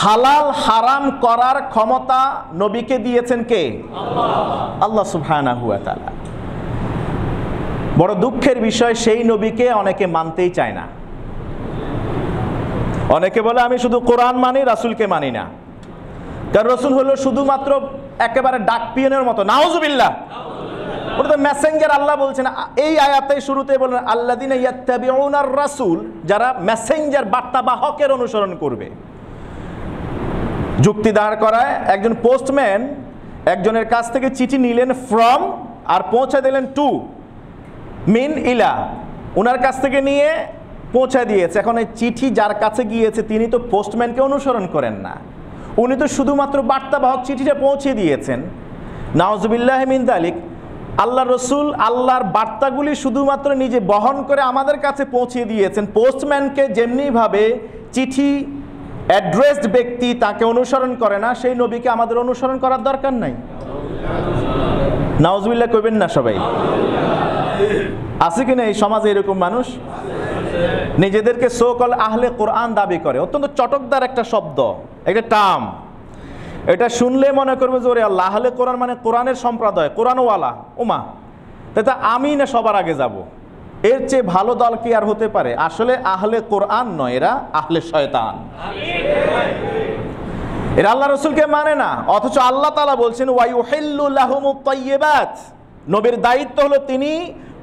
হালাল হারাম করার ক্ষমতা নবীকে দিয়েছেন কে? আল্লাহ সুবহানাহু ওয়া তাআলা। বড় দুঃখের বিষয়, সেই নবীকে অনেকে মানতেই চায় না। অনেকে বলে আমি শুধু কোরআন মানি, রাসূলকে মানি না। কারণ রাসূল হলো শুধুমাত্র একেবারে ডাক পিয়নের মতো। নাউজুবিল্লাহ, ওটা তো মেসেঞ্জার। আল্লাহ বলছেন এই আয়াতে শুরুতে বলেন আল্লাযিনা ইয়াত্তাবিউনার রাসূল, যারা মেসেঞ্জার বার্তাবাহকের অনুসরণ করবে। যুক্তি দাঁড় করায়, একজন পোস্টম্যান একজনের কাছ থেকে চিঠি নিলেন ফ্রম আর পৌঁছে দিলেন টু, মিন ইলা, ওনার কাছ থেকে নিয়ে পৌঁছে দিয়েছে। এখন এই চিঠি যার কাছে গিয়েছে তিনি তো পোস্টম্যানকে অনুসরণ করেন না, উনি তো শুধুমাত্র বার্তাবাহক চিঠিটা পৌঁছে দিয়েছেন। নাউজুবিল্লাহি মিন যালিক। আল্লাহ রসুল আল্লাহর বার্তাগুলি শুধুমাত্র নিজে বহন করে আমাদের কাছে পৌঁছে দিয়েছেন। পোস্টম্যানকে যেমনিভাবে চিঠি অ্যাড্রেসড ব্যক্তি তাকে অনুসরণ করে না, সেই নবীকে আমাদের অনুসরণ করার দরকার নাই। নাউজুবিল্লাহ কইবেন না সবাই? আছে কিনা এই সমাজে এরকম মানুষ? নিজেদেরকে সো-কল আহলে কোরআন দাবি করে। অত্যন্ত চটকদার একটা শব্দ, একটা টার্ম। এটা শুনলে মনে করবে যে ওরে আল্লাহ, আহলে কোরআন মানে কোরআনের সম্প্রদায়, কোরআনওয়ালা। ওমা, তাই আমি না সবার আগে যাব। এর চেয়ে ভালো দল কি আর হতে পারে? আসলে আহলে কোরআন নয়, এরা আহলে শয়তান। এরা আল্লাহ রসুলকে মানে না, অথচ আল্লাহ তাআলা বলছেন ওয়া ইউহিল্লু লাহুমুত তাইয়্যিবাত। নবীর দায়িত্ব হলো তিনি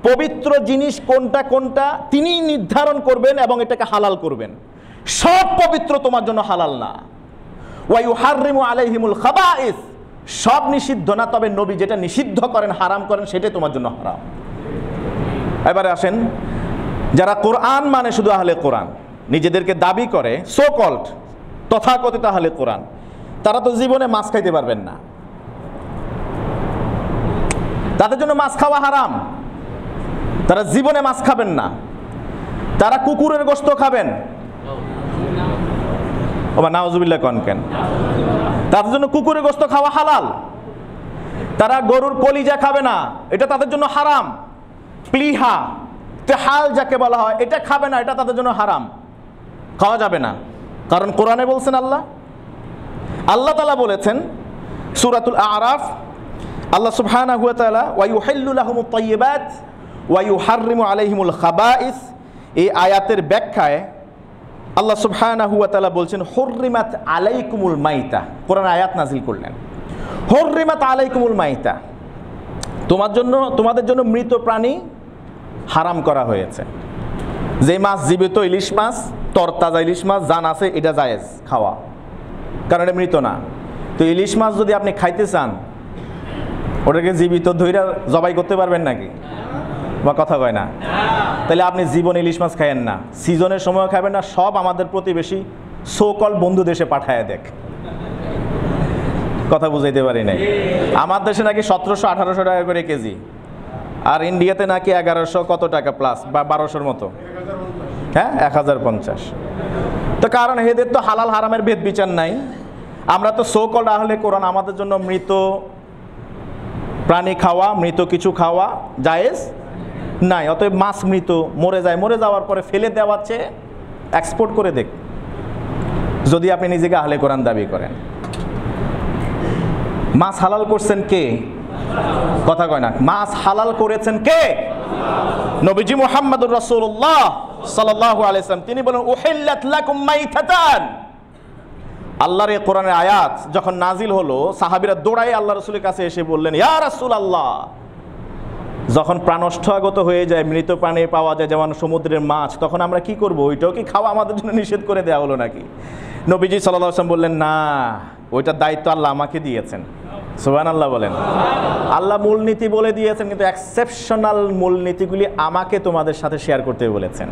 পবিত্র জিনিস কোনটা কোনটা তিনি নির্ধারণ করবেন এবং এটাকে হালাল করবেন। সব পবিত্র তোমার জন্য হালাল না। ওয়া ইউহাররিমু আলাইহিমুল খাবাইস, সব নিষিদ্ধ না, তবে নবী যেটা নিষিদ্ধ করেন, হারাম করেন, সেটাই তোমার জন্য হারাম। এবারে আসেন, যারা কোরআন মানে শুধু আহলে কোরআন, নিজেদেরকে দাবি করে সো কল্ড তথাকথিত আহলে কোরআন, তারা তো জীবনে মাছ খাইতে পারবেন না। তাদের জন্য মাছ খাওয়া হারাম, তারা জীবনে মাছ খাবেন না। তারা কুকুরের গোশত খাবেন। ওমা নাউজুবিল্লাহ কোন কেন? তাদের জন্য কুকুরের গোশত খাওয়া হালাল। তারা গরুর কলিজা খাবে না, এটা তাদের জন্য হারাম। প্লিহা তেহাল যাকে বলা হয়, এটা খাবে না, এটা তাদের জন্য হারাম, খাওয়া যাবে না। কারণ কোরআনে বলছেন আল্লাহ তাআলা বলেছেন সূরাতুল আরাফ, আল্লাহ সুবহানাহু ওয়া তাআলা ওয়া ইউহিল্লু লাহুমুত তাইয়্যিবাত ওয়া ইউহাররিমু আলাইহিমুল খাবাইস। এই আয়াতের ব্যাখ্যায় আল্লাহ সুবহানাহু ওয়া তাআলা বলছেন হুররিমাত আলাইকুমুল মাইতা। কোরআন আয়াত নাযিল করলেন, হুররিমাত আলাইকুমুল মাইতা, তোমাদের জন্য মৃত প্রাণী হারাম করা হয়েছে। যে মাছ জীবিত, ইলিশ মাছ, তরতাজা ইলিশ মাছ জান আছে, এটা জায়েজ খাওয়া, কারণ এটা মৃত না। তো ইলিশ মাছ যদি আপনি খাইতে চান, ওটাকে জীবিত ধইরা জবাই করতে পারবেন নাকি? বা কথা কয় না? তাহলে আপনি জীবন ইলিশ মাছ খাইয়েন না, সিজনের সময় খাবেন না। সব আমাদের প্রতিবেশী সো-কল বন্ধু দেশে পাঠায় দেখ। কথা বুঝাইতে পারি নাই? আমার দেশে নাকি 1700-1800 টাকা করে কেজি, আর ইন্ডিয়াতে নাকি 1100 কত টাকা প্লাস বা 1200-র মতো। হ্যাঁ, 1050। তো কারণ এদের তো হালাল হারামের ভেদ বিচার নাই। আমরা তো সো-কল্ড আহলে কোরআন, আমাদের জন্য মৃত প্রাণী খাওয়া, মৃত কিছু খাওয়া জায়েজ নাই। অতএব মাছ মৃত মরে যায়, মরে যাওয়ার পরে ফেলে দেওয়ার চেয়ে এক্সপোর্ট করে দেখ, যদি আপনি নিজেকে আহলে কোরআন দাবি করেন। মাছ হালাল করছেন কে? কথা কয় না। মাছ হালাল করেছেন কে? নবীজি মুহাম্মদুর রাসূলুল্লাহ সাল্লাল্লাহু আলাইহি ওয়াসাল্লাম। তিনি বলেন উহিল্লাত লাকুম মাইতাতান। আল্লাহর এই কোরআনের আয়াত যখন নাজিল হলো, সাহাবীরা দৌড়ায় আল্লাহ রাসূলের কাছে এসে বললেন ইয়া রাসূলুল্লাহ, যখন প্রাণষ্ঠগত হয়ে যায়, মৃত প্রাণী পাওয়া যায় যেমন সমুদ্রের মাছ, তখন আমরা কি করব? ওইটাও কি খাওয়া আমাদের জন্য নিষেধ করে দেওয়া হলো নাকি? নবীজি সাল্লাল্লাহু আলাইহি ওয়াসাল্লাম বললেন না, ওইটার দায়িত্ব আল্লাহ আমাকে দিয়েছেন। সুবহানাল্লাহ বলেন। আল্লাহ মূলনীতি বলে দিয়েছেন, কিন্তু এক্সেপশনাল মূলনীতিগুলি আমাকে তোমাদের সাথে শেয়ার করতে বলেছেন।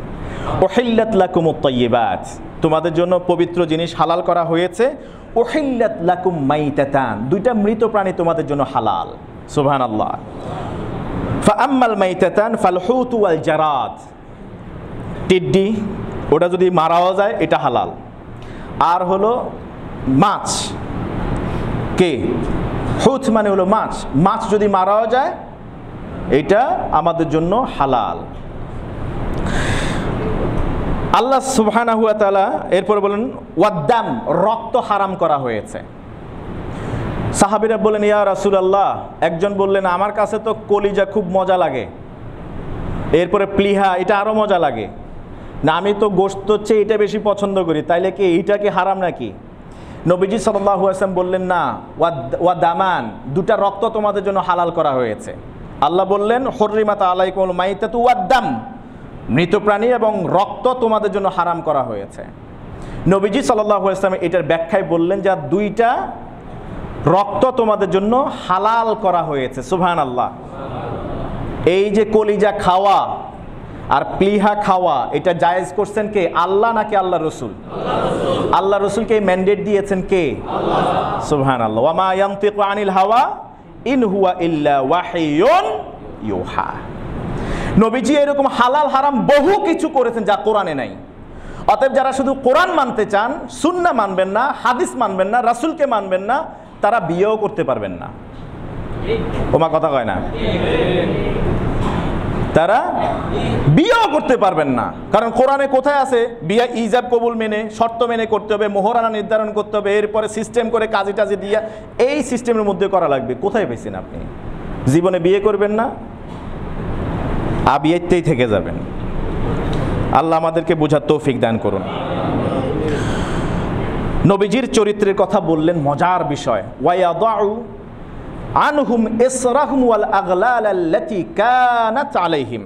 উহিল্লাত লাকুমুত তাইয়্যিবাত, তোমাদের জন্য পবিত্র জিনিস হালাল করা হয়েছে। উহিল্লাত লাকুম মাইতাতান, দুইটা মৃত প্রাণী তোমাদের জন্য হালাল। সুবহানাল্লাহ। ফাআম্মাল মাইতাতান ফালহুতু ওয়াল জারাদ, টিড্ডি, ওটা যদি মারাও যায় এটা হালাল। আর হলো মাছ, কে হুত মানে হলো মাছ, মাছ যদি মারাও যায় এটা আমাদের জন্য হালাল। আল্লাহ সুবহানাহু ওয়া তাআলা এরপরে বলেন ওয়াদ্দাম, রক্ত হারাম করা হয়েছে। সাহাবীরা বলেন ইয়া রাসূলুল্লাহ, একজন বললেন আমার কাছে তো কলিজা খুব মজা লাগে, এরপরে প্লিহা এটা আরো মজা লাগে, না আমি তো গোশত চেয়ে এটা বেশি পছন্দ করি, তাইলে কি এইটা কি হারাম নাকি? নবীজি সাল্লাল্লাহু আলাইহি ওয়াসাল্লাম বললেন না, ওয়াদামান, দুটা রক্ত তোমাদের জন্য হালাল করা হয়েছে। আল্লাহ বললেন হুররিমাত আলাইকুমুল মাইতাতু ওয়াদ্দাম, মৃত প্রাণী এবং রক্ত তোমাদের জন্য হারাম করা হয়েছে। নবীজি সাল্লাল্লাহু আলাইহি ওয়াসাল্লাম এটার ব্যাখ্যায় বললেন যে দুইটা রক্ত তোমাদের জন্য হালাল করা হয়েছে। সুবহানাল্লাহ। এই যে কলিজা খাওয়া আর প্লিহা খাওয়া এটা জায়েজ করছেন কে? আল্লাহ নাকি আল্লাহ রসুল? আল্লাহ রসুলকে ম্যান্ডেট দিয়েছেন কে? সুবহানাল্লাহ। ওয়া মা ইয়ানতিকু আনিল হাওয়া ইন হুয়া ইল্লা ওয়াহিয়ুন ইউহা। নবীজি এরকম হালাল হারাম বহু কিছু করেছেন যা কোরআনে নাই। অতএব যারা শুধু কোরআন মানতে চান, সুন্নাহ মানবেন না, হাদিস মানবেন না, রাসূলকে মানবেন না, তারা বিয়েও করতে পারবেন না। ওমা কথা কয় না, তারা বিয়েও করতে পারবেন না। কারণ কোরআনে কোথায় আছে বিয়ে ইজাব কবুল মেনে, শর্ত মেনে করতে হবে, মোহরানা নির্ধারণ করতে হবে, এরপরে সিস্টেম করে কাজী টাজি দিয়া এই সিস্টেমের মধ্যে করা লাগবে। কোথায় পেয়েছেন আপনি? জীবনে বিয়ে করবেন না, বিয়েতেই থেকে যাবেন। আল্লাহ আমাদেরকে বোঝার তৌফিক দান করুন। নবীজির চরিত্রের কথা বললেন, মজার বিষয়। ওয়ায়াদাউ আনহুম ইসরাহুম ওয়াল আগলাল আল্লাতী কানাত আলাইহিম।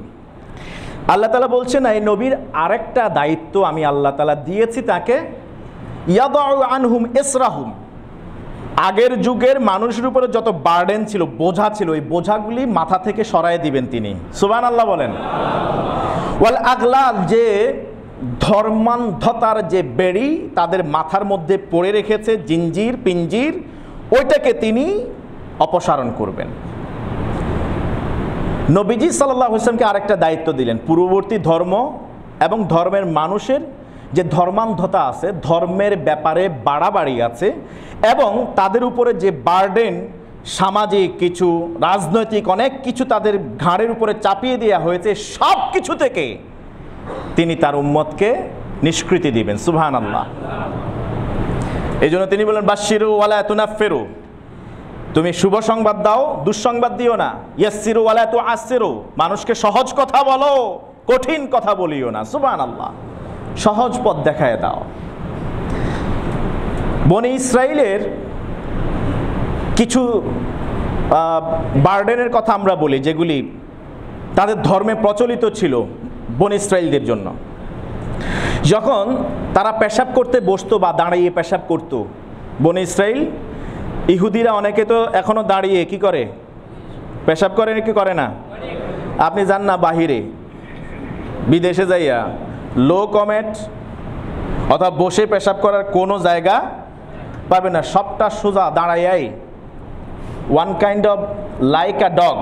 আল্লাহ তাআলা বলছেন এই নবীর আরেকটা দায়িত্ব আমি আল্লাহ তাআলা দিয়েছি তাকে। ইয়াদাউ আনহুম ইসরাহুম, আগের যুগের মানুষের উপরে যত বার্ডেন ছিল, বোঝা ছিল, ওই বোঝাগুলি মাথা থেকে সরায় দিবেন তিনি। সুবহানাল্লাহ বলেন। ওয়াল আগলাল, যে ধর্মান্ধতার যে বেড়ি তাদের মাথার মধ্যে পড়ে রেখেছে, জিঞ্জির পিঞ্জির, ওইটাকে তিনি অপসারণ করবেন। নবীজি সাল্লাল্লাহু আলাইহি ওয়াসাল্লামকে আরেকটা দায়িত্ব দিলেন। পূর্ববর্তী ধর্ম এবং ধর্মের মানুষের যে ধর্মান্ধতা আছে, ধর্মের ব্যাপারে বাড়াবাড়ি আছে, এবং তাদের উপরে যে বার্ডেন, সামাজিক কিছু, রাজনৈতিক অনেক কিছু তাদের ঘাড়ের উপরে চাপিয়ে দেওয়া হয়েছে, সব কিছু থেকে তিনি তার উম্মতকে নিষ্কৃতি দিবেন। সুবহানাল্লাহ। এই জন্য তিনি বলেন বাশশিরু ওয়ালা তুনাফফিরু, তুমি শুভ সংবাদ দাও, দুঃসংবাদ দিও না। ইয়াসসিরু ওয়ালা তুআসসিরু, মানুষকে সহজ কথা বলো, কঠিন কথা বলিও না। সুবহানাল্লাহ। সহজ পথ দেখায় দাও। বনি ইসরাইলের কিছু বার্ডেনের কথা আমরা বলি, যেগুলি তাদের ধর্মে প্রচলিত ছিল বনি ইসরাইলদের জন্য। যখন তারা পেশাব করতে বসতো বা দাঁড়িয়ে পেশাব করত, বনি ইসরাইল, ইহুদিরা অনেকে তো এখনো দাঁড়িয়ে কি করে? পেশাব করে কি করে না? আপনি যান না বাহিরে, বিদেশে যাইয়া লো কমেট অথবা বসে পেশাব করার কোনো জায়গা পাবে না, সবটা সোজা দাঁড়াইয়াই one kind of like a dog,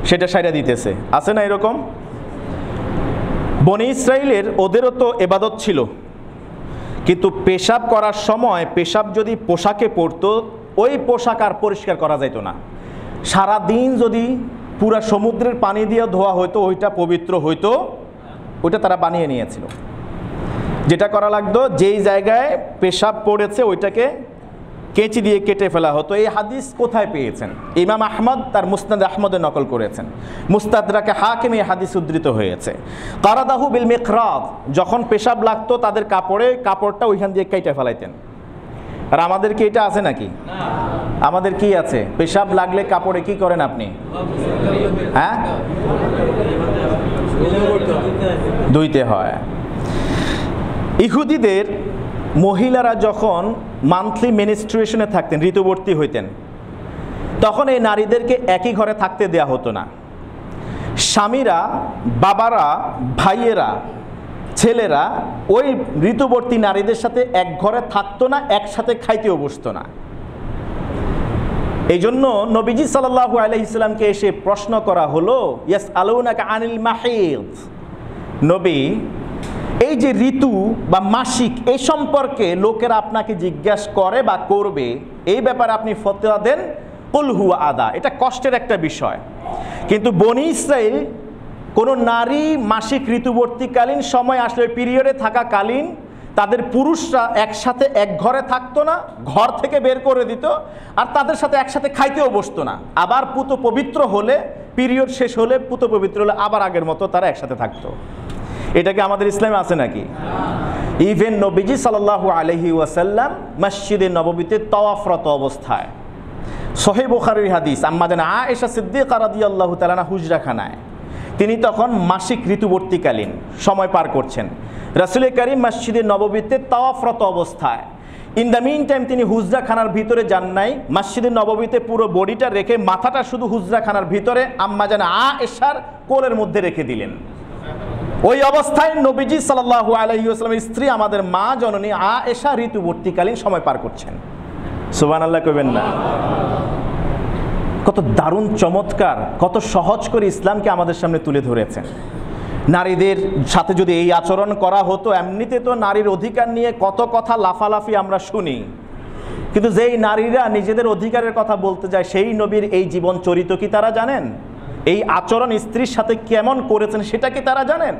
সেটা সাইরা দিতেছে। আছে না এরকম? বনি ইসরাইলের ওদেরও তো ইবাদত ছিল, কিন্তু পেশাব করার সময় পেশাব যদি পোশাকে পড়তো, ওই পোশাক আর পরিষ্কার করা যাইতো না। সারাদিন যদি পুরা সমুদ্রের পানি দিয়ে ধোয়া হইতো, ওইটা পবিত্র হইতো, ওইটা তারা বানিয়ে নিয়েছিল। যেটা করা লাগতো, যেই জায়গায় পেশাব পড়েছে ওইটাকে কেঁচি দিয়ে কেটে ফেলা হতো। এই হাদিস কোথায় পেয়েছেন? ইমাম আহমদ তার মুসনাদ আহমদে নকল করেছেন। মুস্তাদরাকে হাকিম এই হাদিস উদ্ধৃত হয়েছে। কারাদাহু বিল মিকরাদ, যখন পেশাব লাগতো তাদের কাপড়ে, কাপড়টা ওইখান দিয়ে কেটে ফেলাইতেন। আর আমাদের কি এটা আছে নাকি? আমাদের কি আছে? পেশাব লাগলে কাপড়ে কি করেন আপনি? হ্যাঁ, ধুইতে হয়। ইহুদিদের মহিলারা যখন মান্থলি মেনস্ট্রুয়েশনে থাকতেন, ঋতুবর্তী হইতেন, তখন এই নারীদেরকে একই ঘরে থাকতে দেয়া হতো না। স্বামীরা, বাবারা, ভাইয়েরা, ছেলেরা ওই ঋতুবর্তী নারীদের সাথে এক ঘরে থাকতো না, একসাথে খাইতেও বসতো না। এই জন্য নবীজি সাল্লাল্লাহু আলাইহি সাল্লামকে এসে প্রশ্ন করা হলো, ইয়াসআলুনাকা আনিল মাহিদ, নবী এই যে ঋতু বা মাসিক এই সম্পর্কে লোকেরা আপনাকে জিজ্ঞাসা করে বা করবে, এই ব্যাপারে আপনি ফতোয়া দেন কুল হুয়া আদা। এটা কষ্টের একটা বিষয়, কিন্তু বনি ইসরাইল কোনো নারী মাসিক ঋতুবর্তীকালীন সময় আসলে পিরিয়ডে থাকাকালীন তাদের পুরুষরা একসাথে এক ঘরে থাকতো না, ঘর থেকে বের করে দিত, আর তাদের সাথে একসাথে খাইতেও বসতো না। আবার পুত পবিত্র হলে, পিরিয়ড শেষ হলে, পুত পবিত্র হলে আবার আগের মতো তারা একসাথে থাকতো। এটা কি আমাদের ইসলামে আছে নাকি? ইভেন নবীজি সাল্লাল্লাহু আলাইহি ওয়াসাল্লাম মসজিদে নববীতে তাওয়াফরত অবস্থায়, সহিহ বুখারীর হাদিস, আম্মা জান আয়েশা সিদ্দিকা রাদিয়াল্লাহু তাআলা আনহা হুজরাখানায়, তিনি তখন মাসিক ঋতুবর্তীকালীন সময় পার করছেন। রাসূল করিম মসজিদে নববীতে তাওয়াফরত অবস্থায়, ইন দ্য মিন টাইম তিনি হুজরাখানার ভিতরে যান নাই, মসজিদে নববীতে পুরো বডিটা রেখে মাথাটা শুধু হুজরাখানার ভিতরে আম্মা জান আয়েশার কোলের মধ্যে রেখে দিলেন। ওই অবস্থায় নবীজি সাল্লাল্লাহু আলাইহি ওয়াসাল্লামের স্ত্রী আমাদের মা জননী আয়েশা ঋতুবর্তীকালীন সময় পার করছেন। সুবহানাল্লাহ কইবেন না? কত দারুণ চমৎকার, কত সহজ করে ইসলামকে আমাদের সামনে তুলে ধরেছেন। নারীদের সাথে যদি এই আচরণ করা হতো, এমনিতে তো নারীর অধিকার নিয়ে কত কথা লাফালাফি আমরা শুনি, কিন্তু যেই নারীরা নিজেদের অধিকারের কথা বলতে যায়, সেই নবীর এই জীবন চরিত্র কি তারা জানেন? এই আচরণ স্ত্রীর সাথে কেমন করেছেন সেটা কি তারা জানেন?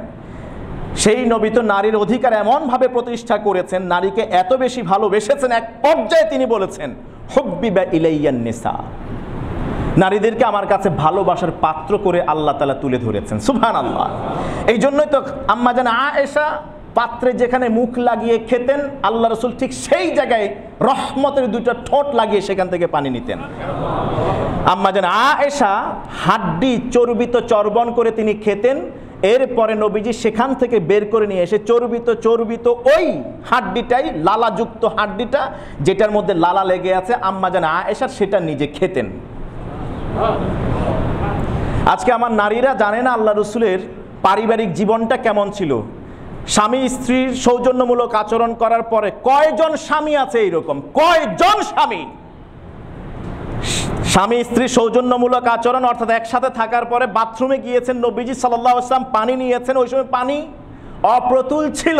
সেই নবী তো নারীর অধিকার এমনভাবে প্রতিষ্ঠা করেছেন, নারীকে এত বেশি ভালোবেসেছেন, এক পর্যায়ে তিনি বলেছেন হুব্বিবা ইলাইয়ান নিসা, নারীদেরকে আমার কাছে ভালোবাসার পাত্র করে আল্লাহ তাআলা তুলে ধরেছেন। সুবহানাল্লাহ। এই জন্যই তো আম্মা জান আয়েশা পাত্রে যেখানে মুখ লাগিয়ে খেতেন, আল্লাহ রাসূল ঠিক সেই জায়গায় রহমতের দুইটা ঠোঁট লাগিয়ে সেখান থেকে পানি নিতেন। আম্মা জান আয়েশা হাড্ডি চর্বিত চর্বণ করে তিনি খেতেন, এরপরে নবীজি সেখান থেকে বের করে নিয়ে এসে চর্বিত ওই হাড্ডিটাই, লালাযুক্ত হাড্ডিটা যেটার মধ্যে লালা লেগে আছে, আম্মা জান আয়েশা সেটা নিজে খেতেন। আজকে আমার নারীরা জানে না আল্লাহ রসুলের পারিবারিক জীবনটা কেমন ছিল। স্বামী স্ত্রীর সৌজন্যমূলক আচরণ করার পরে কয়জন স্বামী আছে এইরকম? কয়জন স্বামী? স্বামী স্ত্রীর সৌজন্যমূলক আচরণ অর্থাৎ একসাথে থাকার পরে বাথরুমে গিয়েছেন, নবীজি সাল্লাল্লাহু আলাইহি ওয়াসাল্লাম পানি নিয়েছেন, ওই সময় পানি অপ্রতুল ছিল,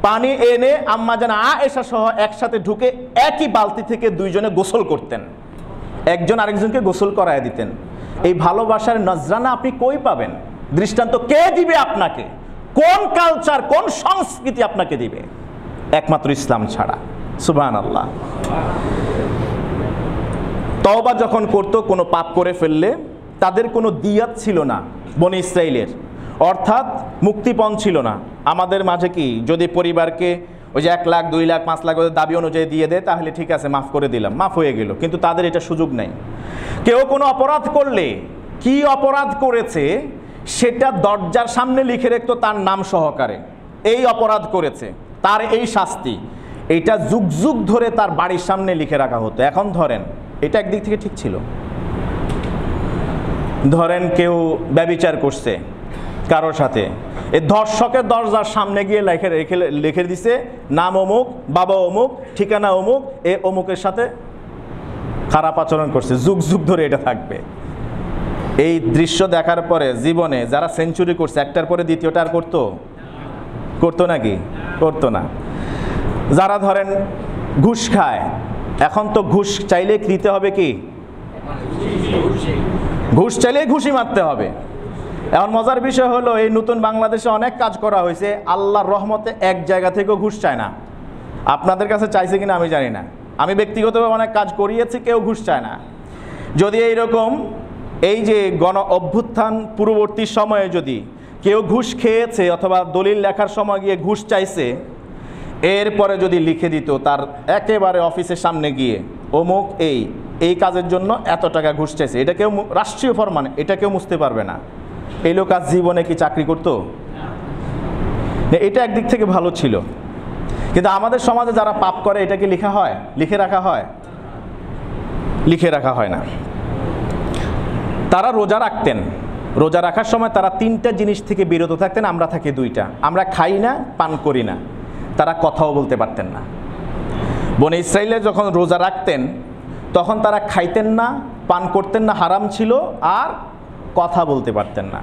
পানি এনে আম্মা জান আয়েশা সহ একসাথে ঢুকে একই বালতি থেকে দুইজনে গোসল করতেন, একজন আরেকজনকে গোসল করায় দিতেন। এই ভালোবাসার নজরানা আপনি কই পাবেন? দৃষ্টান্ত কে দিবে আপনাকে? কোন কালচার, কোন সংস্কৃতি আপনাকে দিবে? একমাত্র ইসলাম ছাড়া। সুবহানাল্লাহ। তওবা যখন করতো, কোনো পাপ করে ফেললে তাদের কোনো দিয়াত ছিল না বনি ইসরাইলের, অর্থাৎ মুক্তিপণ ছিল না। আমাদের মাঝে কি, যদি পরিবারকে ওই যে 1 লাখ 2 লাখ 5 লাখ দাবি অনুযায়ী দিয়ে দেয়, তাহলে ঠিক আছে মাফ করে দিলাম, মাফ হয়ে গেল। কিন্তু তাদের এটা সুযোগ নেই। কেউ কোনো অপরাধ করলে, কি অপরাধ করেছে সেটা দরজার সামনে লিখে রাখতো তার নাম সহকারে, এই অপরাধ করেছে, তার এই শাস্তি, এইটা যুগ যুগ ধরে তার বাড়ির সামনে লিখে রাখা হতো। এখন ধরেন, এটা একদিক থেকে ঠিক ছিল। ধরেন কেউ ব্যভিচার করছে কারোর সাথে, এই ধর্ষকের দরজার সামনে গিয়ে লিখে দিছে নাম অমুক, বাবা অমুক, ঠিকানা অমুক, এ অমুকের সাথে খারাপ আচরণ করছে, যুগ যুগ ধরে এটা থাকবে। এই দৃশ্য দেখার পরে জীবনে যারা সেঞ্চুরি করছে, একটার পরে দ্বিতীয়টা আর করতো নাকি? করতো না। যারা ধরেন ঘুষ খায়, এখন তো ঘুষ চাইলে দিতে হবে কি? ঘুষ চাইলে ঘুষি মারতে হবে। এখন মজার বিষয় হলো, এই নতুন বাংলাদেশে অনেক কাজ করা হয়েছে, আল্লাহর রহমতে এক জায়গা থেকেও ঘুষ চায় না। আপনাদের কাছে চাইছে কিনা আমি জানি না, আমি ব্যক্তিগতভাবে অনেক কাজ করিয়েছি, কেউ ঘুষ চায় না। যদি এইরকম এই যে গণ অভ্যুত্থান পূর্ববর্তী সময়ে যদি কেউ ঘুষ খেয়েছে অথবা দলিল লেখার সময় গিয়ে ঘুষ চাইছে, এরপরে যদি লিখে দিত তার একেবারে অফিসের সামনে গিয়ে অমুক এই কাজের জন্য এত টাকা ঘুষ চাইছে, এটা কেউ, রাষ্ট্রীয় ফরমান, এটা কেউ মুছতে পারবে না। এই লোক আজ জীবনে কি চাকরি করতো? এটা একদিক থেকে ভালো ছিল। কিন্তু আমাদের সমাজে যারা পাপ করে, এটা কি লিখা হয়? লিখে রাখা হয়? লিখে রাখা হয় না। তারা রোজা রাখতেন, রোজা রাখার সময় তারা 3টা জিনিস থেকে বিরত থাকতেন, আমরা থাকি 2টা। আমরা খাই না, পান করি না। তারা কথাও বলতে পারতেন না। বনি ইসরাইলে যখন রোজা রাখতেন, তখন তারা খাইতেন না, পান করতেন না, হারাম ছিল, আর কথা বলতে পারতেন না।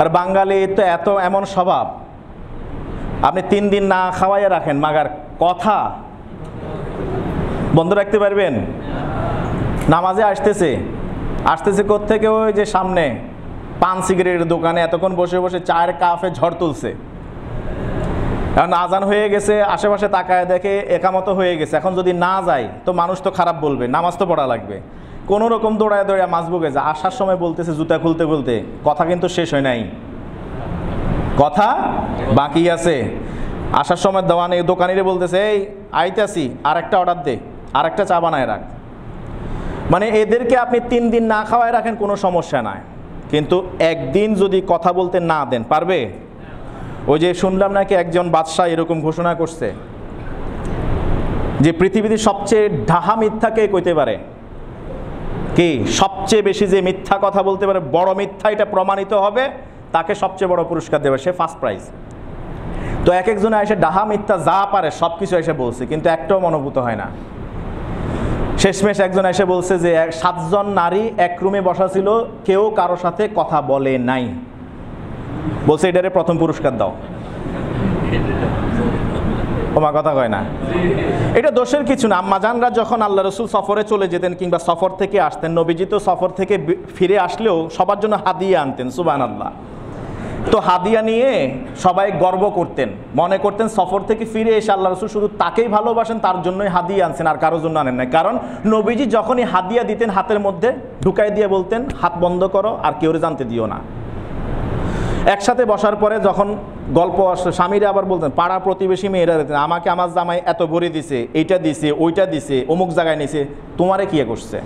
আর বাঙালি তো এমন স্বভাব, আপনি 3 দিন না খাওয়াইয়া রাখেন, মাগার কথা বন্ধ রাখতে পারবেন? নামাজে আসতেছে কোত্থেকে? ওই যে সামনে পান সিগারেটের দোকানে এতক্ষণ বসে বসে চায়ের কাপে ঝড় তুলছে, এখন আজান হয়ে গেছে, আশেপাশে তাকায় দেখে একামত হয়ে গেছে। এখন যদি না যায় তো মানুষ তো খারাপ বলবে, নামাজ তো পড়া লাগবে। কোনো রকম দৌড়ায় মাঝবুকে যায়, আসার সময় বলতেছে জুতা খুলতে খুলতে, কথা কিন্তু শেষ হয় নাই, কথা বাকি আছে। আসার সময় দোকানিরে বলতেছে, এই আইতাছি, আরেকটা অর্ডার দে, আরেকটা চা বানায় রাখ। মানে এদেরকে আপনি 3 দিন না খাওয়ায় রাখেন, কোনো সমস্যা নাই, কিন্তু একদিন যদি কথা বলতে না দেন, পারবে? ওই যে শুনলাম নাকি একজন বাদশাহ এরকম ঘোষণা করছে যে পৃথিবীতে সবচেয়ে ঢাহা মিথ্যা কে কইতে পারে, কি সবচেয়ে বেশি যে মিথ্যা কথা বলতে পারে, বড় মিথ্যা এটা প্রমাণিত হবে, তাকে সবচেয়ে বড় পুরস্কার দেবে, সে ফার্স্ট প্রাইজ। তো এক একজনে এসে ডাহা মিথ্যা যা পারে সব কিছু এসে বলছে, কিন্তু একটাও মনোভূত হয় না। শেষমেশ একজন এসে বলছে যে 7 জন নারী এক রুমে বসা ছিল, কেউ কারো সাথে কথা বলে নাই, বলছে এটারে প্রথম পুরস্কার দাও। ওমা কথা কয় না, এটা দোষের কিছু না। আম্মাজানরা যখন আল্লাহ রসুল সফরে চলে যেতেন কিংবা সফর থেকে আসতেন, নবীজি তো সফর থেকে ফিরে আসলেও সবার জন্য হাদিয়া আনতেন, সুবহানাল্লাহ। তো হাদিয়া নিয়ে সবাই গর্ব করতেন, মনে করতেন সফর থেকে ফিরে এসে আল্লাহ রসুল শুধু তাকেই ভালোবাসেন, তার জন্যই হাদিয়া আনছেন, আর কারোর জন্য আনেন না। কারণ নবীজি যখনই হাদিয়া দিতেন হাতের মধ্যে ঢুকাই দিয়ে বলতেন, হাত বন্ধ করো, আর কেউ জানতে দিও না। একসাথে বসার পরে যখন গল্প আসলো, স্বামীরা আবার বলতেন, পাড়া প্রতিবেশী মেয়েরা দিতেন, আমাকে আমার জামাই এত ভরে দিছে, এইটা দিছে, ওইটা দিছে, অমুক জায়গায় নিছে, তোমারে কি করছে?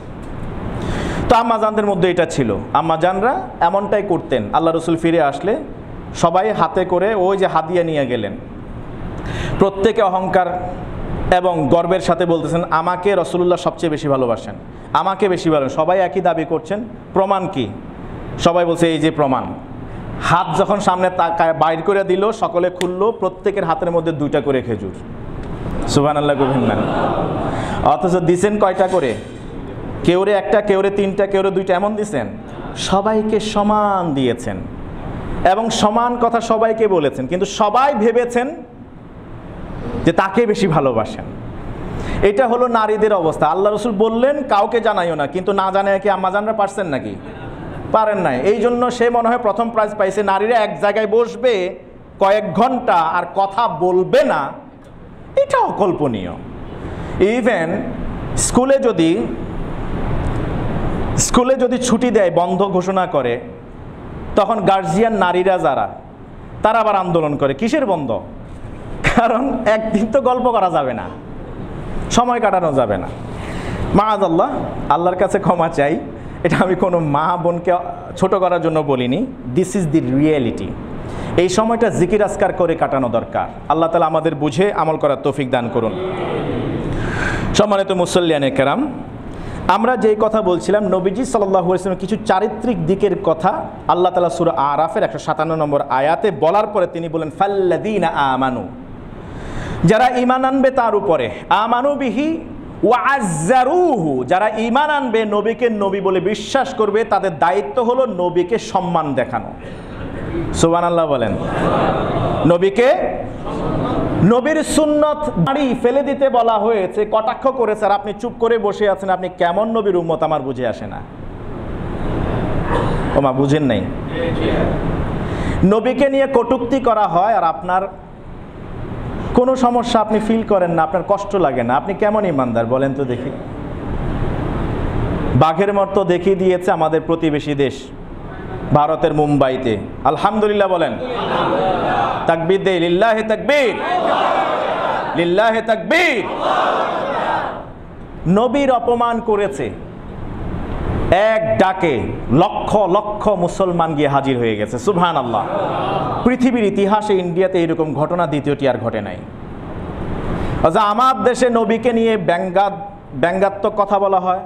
তো আম্মাজানদের মধ্যে এটা ছিল, আম্মাজানরা এমনটাই করতেন। আল্লাহ রসুল ফিরে আসলে সবাই হাতে করে ওই যে হাদিয়া নিয়ে গেলেন, প্রত্যেকে অহংকার এবং গর্বের সাথে বলতেছেন, আমাকে রাসূলুল্লাহ সবচেয়ে বেশি ভালোবাসেন, আমাকে বেশি ভালো। সবাই একই দাবি করছেন, প্রমাণ কি? সবাই বলছে এই যে প্রমাণ। হাত যখন সামনে তাকায় বাইর করে দিল, সকলে খুললো, প্রত্যেকের হাতের মধ্যে 2টা করে খেজুর। সুবহানাল্লাহ কইবেন না? অথচ দিছেন কয়টা করে? কেউরে 1টা, কেউরে 3টা, কেউরে 2টা, এমন দিছেন। সবাইকে সমান দিয়েছেন এবং সমান কথা সবাইকে বলেছেন, কিন্তু সবাই ভেবেছেন যে তাকে বেশি ভালোবাসেন। এটা হলো নারীদের অবস্থা। আল্লাহ রসুল বললেন কাউকে জানাইও না, কিন্তু না জানায় কি আম্মাজানরা পারছেন নাকি? পারেন নাই। এই জন্য সে মনে হয় প্রথম প্রাইজ পাইছে। নারীরা এক জায়গায় বসবে কয়েক ঘন্টা আর কথা বলবে না, এটা অকল্পনীয়। ইভেন স্কুলে যদি ছুটি দেয়, বন্ধ ঘোষণা করে, তখন গার্জিয়ান নারীরা যারা, তারা আবার আন্দোলন করে। কিসের বন্ধ? কারণ একদিন তো গল্প করা যাবে না, সময় কাটানো যাবে না। মাআযাল্লাহ, আল্লাহর কাছে ক্ষমা চাই, এটা আমি কোনো মা বোনকে ছোট করার জন্য বলিনি। This is the reality. এই সময়টা জিকির আজকার করে কাটানো দরকার। আল্লাহ তাআলা আমাদের বুঝে আমল করার তৌফিক দান করুন। সম্মানিত মুসল্লিয়ানে কেরাম, আমরা যেই কথা বলছিলাম, নবীজি সাল্লাল্লাহু আলাইহি ওয়াসাল্লামের কিছু চারিত্রিক দিকের কথা আল্লাহ তাআলা সূরা আরাফের 157 নম্বর আয়াতে বলার পরে তিনি বলেন, ফাল্লাযীনা আমানু, যারা ঈমান আনবে তার উপরে, আমানু বিহি ওয়া আযযারুহু, যারা ঈমান আনবে, নবীকে নবী বলে বিশ্বাস করবে, তাদের দায়িত্ব হলো নবীকে সম্মান দেখানো। সুবহানাল্লাহ বলেন। নবীকে, নবীর সুন্নত দাড়ি ফেলে দিতে বলা হয়েছে, কটাক্ষ করেছে, আর আপনি চুপ করে বসে আছেন। আপনি কেমন নবীর উম্মত আমার বুঝে আসে না। ওমা বুঝেন নাই? নবীকে নিয়ে কটূক্তি করা হয় আর আপনার কোনো সমস্যা আপনি ফিল করেন না, আপনার কষ্ট লাগে না। আপনি কেমন ইমানদার বলেন তো দেখি? বাঘের মতো দেখিয়ে দিয়েছে আমাদের প্রতিবেশী দেশ ভারতের মুম্বাইতে। আলহামদুলিল্লাহ বলেন, তাকবীর দে, লিল্লাহি তাকবীর, লিল্লাহি তাকবীর। নবীর অপমান করেছে, এক ডাকে লক্ষ লক্ষ মুসলমান গিয়ে হাজির হয়ে গেছে। সুবহানাল্লাহ। পৃথিবীর ইতিহাসে ইন্ডিয়াতে এরকম ঘটনা দ্বিতীয়টি আর ঘটে নাই। আমার দেশে নবীকে নিয়ে ব্যঙ্গাত্মক কথা বলা হয়,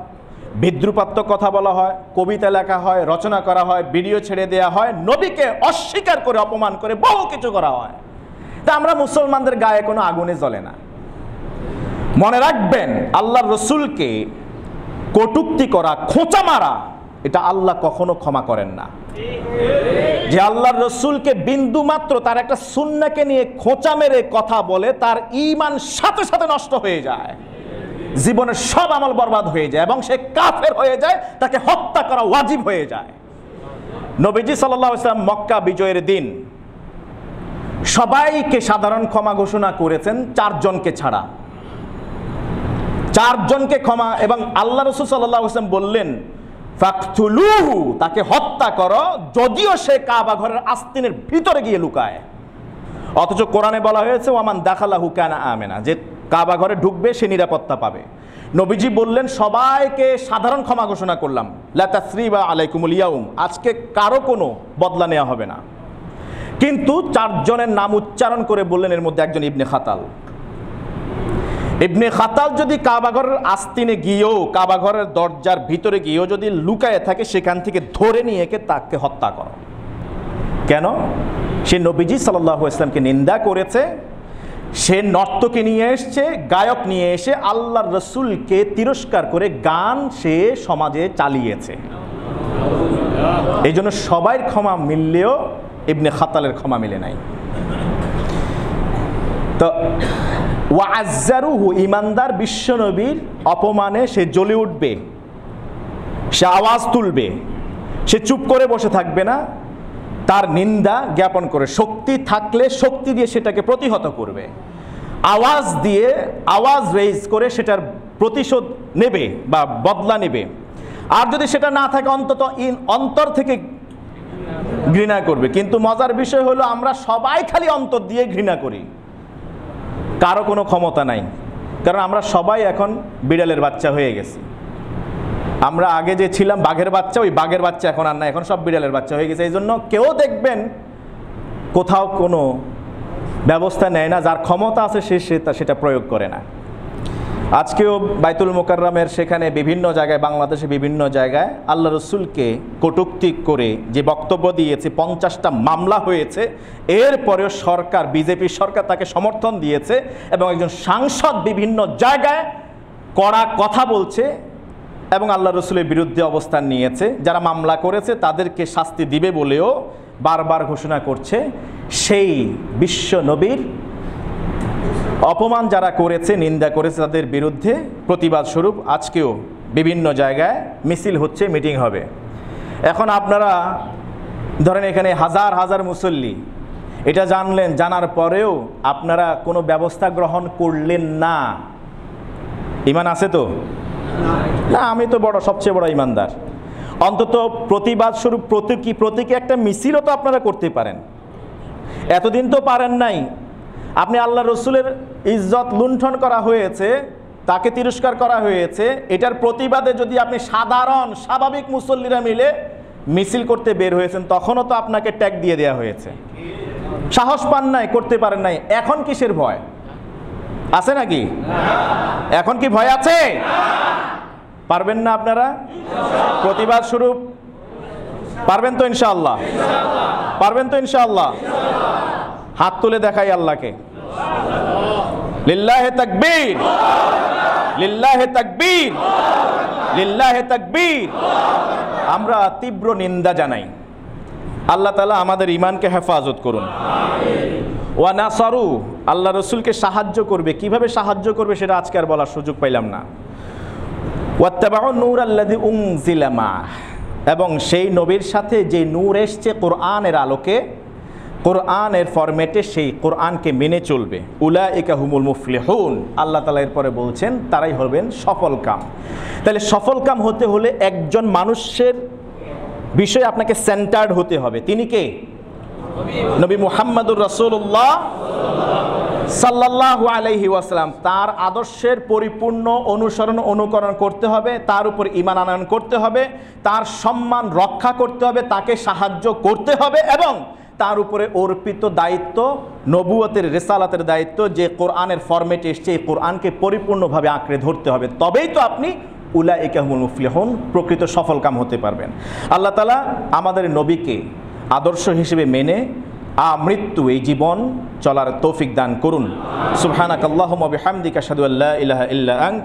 বিদ্রুপাত্মক কথা বলা হয়, কবিতা লেখা হয়, রচনা করা হয়, ভিডিও ছেড়ে দেওয়া হয়, নবীকে অস্বীকার করে, অপমান করে বহু কিছু করা হয়। তা আমরা মুসলমানদের গায়ে কোনো আগুনে জ্বলে না। মনে রাখবেন, আল্লাহর রসুলকে কটূক্তি করা, খোঁচা মারা এটা আল্লাহ কখনো ক্ষমা করেন না। যে আল্লাহর রসুলকে বিন্দু মাত্র তার একটা সুন্নাহকে নিয়ে খোঁচা মেরে কথা বলে, তার ঈমান সাথে সাথে নষ্ট হয়ে যায়, জীবনের সব আমল বরবাদ হয়ে যায় এবং সে কাফের হয়ে যায়, তাকে হত্যা করা ওয়াজিব হয়ে যায়। নবীজি সাল্লাল্লাহু আলাইহি ওয়াসাল্লাম মক্কা বিজয়ের দিন সবাইকে সাধারণ ক্ষমা ঘোষণা করেছেন, 4 জনকে ছাড়া। 4 জনকে ক্ষমা, এবং আল্লাহ রাসূল সাল্লাল্লাহু আলাইহি ওয়াসাল্লাম বললেন ফাকতুলুহু, তাকে হত্যা করো, যদিও সে কাবা ঘরের আস্তিনের ভিতরে গিয়ে লুকায়। অথচ কোরআনে বলা হয়েছে ওয়ামান দাখালাহু কানা আমিনা, যে কাবা ঘরে ঢুকবে সে নিরাপত্তা পাবে। নবীজি বললেন সবাইকে সাধারণ ক্ষমা ঘোষণা করলাম, লা তাসরিবা আলাইকুমুল ইয়াউম, আজকে কারো কোনো বদলা নেওয়া হবে না। কিন্তু 4 জনের নাম উচ্চারণ করে বললেন, এর মধ্যে একজন ইবনে খাতাল। ইবনে খাতাল যদি কাবাঘরের আস্তিনে গিয়েও, কাবাঘরের দরজার ভিতরে গিয়েও যদি লুকায়ে থাকে, সেখান থেকে ধরে নিয়ে তাকে হত্যা করো। কেন? সে নবীজি সাল্লাল্লাহু আলাইহি ওয়াসাল্লামকে নিন্দা করেছে, সে নর্তকে নিয়ে এসছে, গায়ক নিয়ে এসে আল্লাহর রসুলকে তিরস্কার করে গান সে সমাজে চালিয়েছে। এই জন্য সবাই ক্ষমা মিললেও ইবনে খাতালের ক্ষমা মিলে নাই। তো ওয়াজ্জারুহু, ইমানদার বিশ্বনবীর অপমানে সে জ্বলে উঠবে, সে আওয়াজ তুলবে, সে চুপ করে বসে থাকবে না, তার নিন্দা জ্ঞাপন করে, শক্তি থাকলে শক্তি দিয়ে সেটাকে প্রতিহত করবে, আওয়াজ দিয়ে আওয়াজ রেইজ করে সেটার প্রতিশোধ নেবে বা বদলা নেবে। আর যদি সেটা না থাকে অন্তত অন্তর থেকে ঘৃণা করবে। কিন্তু মজার বিষয় হলো আমরা সবাই খালি অন্তর দিয়ে ঘৃণা করি, কারো কোনো ক্ষমতা নাই, কারণ আমরা সবাই এখন বিড়ালের বাচ্চা হয়ে গেছি। আমরা আগে যে ছিলাম বাঘের বাচ্চা, ওই বাঘের বাচ্চা এখন আর না, এখন সব বিড়ালের বাচ্চা হয়ে গেছে। এই জন্য কেউ দেখবেন কোথাও কোনো ব্যবস্থা নেয় না, যার ক্ষমতা আছে সে সেটা প্রয়োগ করে না। আজকেও বাইতুল মোকাররমের সেখানে বিভিন্ন জায়গায়, বাংলাদেশে বিভিন্ন জায়গায় আল্লাহ রসুলকে কটূক্তি করে যে বক্তব্য দিয়েছে, 50টা মামলা হয়েছে। এরপরেও সরকার, বিজেপি সরকার তাকে সমর্থন দিয়েছে এবং একজন সাংসদ বিভিন্ন জায়গায় কড়া কথা বলছে এবং আল্লাহ রসুলের বিরুদ্ধে অবস্থান নিয়েছে। যারা মামলা করেছে তাদেরকে শাস্তি দিবে বলেও বারবার ঘোষণা করছে। সেই বিশ্ব নবীর অপমান যারা করেছে, নিন্দা করেছে, তাদের বিরুদ্ধে প্রতিবাদ স্বরূপ আজকেও বিভিন্ন জায়গায় মিছিল হচ্ছে, মিটিং হবে। এখন আপনারা ধরেন এখানে হাজার হাজার মুসল্লি, এটা জানলেন, জানার পরেও আপনারা কোনো ব্যবস্থা গ্রহণ করলেন না, ঈমান আছে তো? না, আমি তো সবচেয়ে বড় ঈমানদার। অন্তত প্রতিবাদ স্বরূপ প্রতীকী একটা মিছিলও তো আপনারা করতে পারেন। এতদিন তো পারেন নাই। আপনি আল্লাহ রসুলের ইজ্জত লুণ্ঠন করা হয়েছে, তাকে তিরস্কার করা হয়েছে, এটার প্রতিবাদে যদি আপনি সাধারণ স্বাভাবিক মুসল্লিরা মিলে মিছিল করতে বের হয়েছেন, তখনও তো আপনাকে ট্যাগ দিয়ে দেওয়া হয়েছে। সাহস পান নাই, করতে পারেন নাই। এখন কিসের ভয় আছে নাকি? এখন কি ভয় আছে? পারবেন না আপনারা প্রতিবাদ স্বরূপ? পারবেন তো ইনশাআল্লাহ? পারবেন তো ইনশাআল্লাহ? হাত তুলে দেখাই আল্লাহকে। লিল্লাহে তাকবীর, লিল্লাহে তাকবীর, লিল্লাহে তাকবীর। আমরা তীব্র নিন্দা জানাই। আল্লাহ তাআলা আমাদের ঈমানকে হেফাজত করুন। ওয়া নাসারু, আল্লাহ রসুলকে সাহায্য করবে। কিভাবে সাহায্য করবে সেটা আজকে আর বলার সুযোগ পাইলাম না। ওয়াত্তাবাউ নূর আল্লাযী উনজিলা মাহ, এবং সেই নবীর সাথে যে নূর এসছে কোরআনের আলোকে, কোরআনের ফরম্যাটে, সেই কোরআনকে মেনে চলবে। উলাইকা হুমুল মুফলিহুন, আল্লাহ তাআলা এরপরে বলছেন তারাই হবেন সফলকাম। তাহলে সফলকাম হতে হলে একজন মানুষের বিষয়ে আপনাকে সেন্টার্ড হতে হবে। তিনি কে? নবী মুহাম্মদুর রাসূলুল্লাহ সাল্লাল্লাহু আলাইহি ওয়াসাল্লাম। তার আদর্শের পরিপূর্ণ অনুসরণ অনুকরণ করতে হবে, তার উপর ঈমান আনয়ন করতে হবে, তার সম্মান রক্ষা করতে হবে, তাকে সাহায্য করতে হবে এবং তার উপরে অর্পিত দায়িত্ব, নবুয়তের রিসালাতের দায়িত্ব, যে কোরআনের ফরম্যাটে এসছে এই কোরআনকে পরিপূর্ণভাবে আঁকড়ে ধরতে হবে। তবেই তো আপনি উলাইকা হুমুল মুফলিহুন, প্রকৃত সফলকাম হতে পারবেন। আল্লাহ তাআলা আমাদের নবীকে আদর্শ হিসেবে মেনে আমৃত্যু এই জীবন চলার তৌফিক দান করুন। সুবহানাকাল্লাহুম্মা বিহামদিকা আশহাদু আল্লা ইলাহা ইল্লা আনত।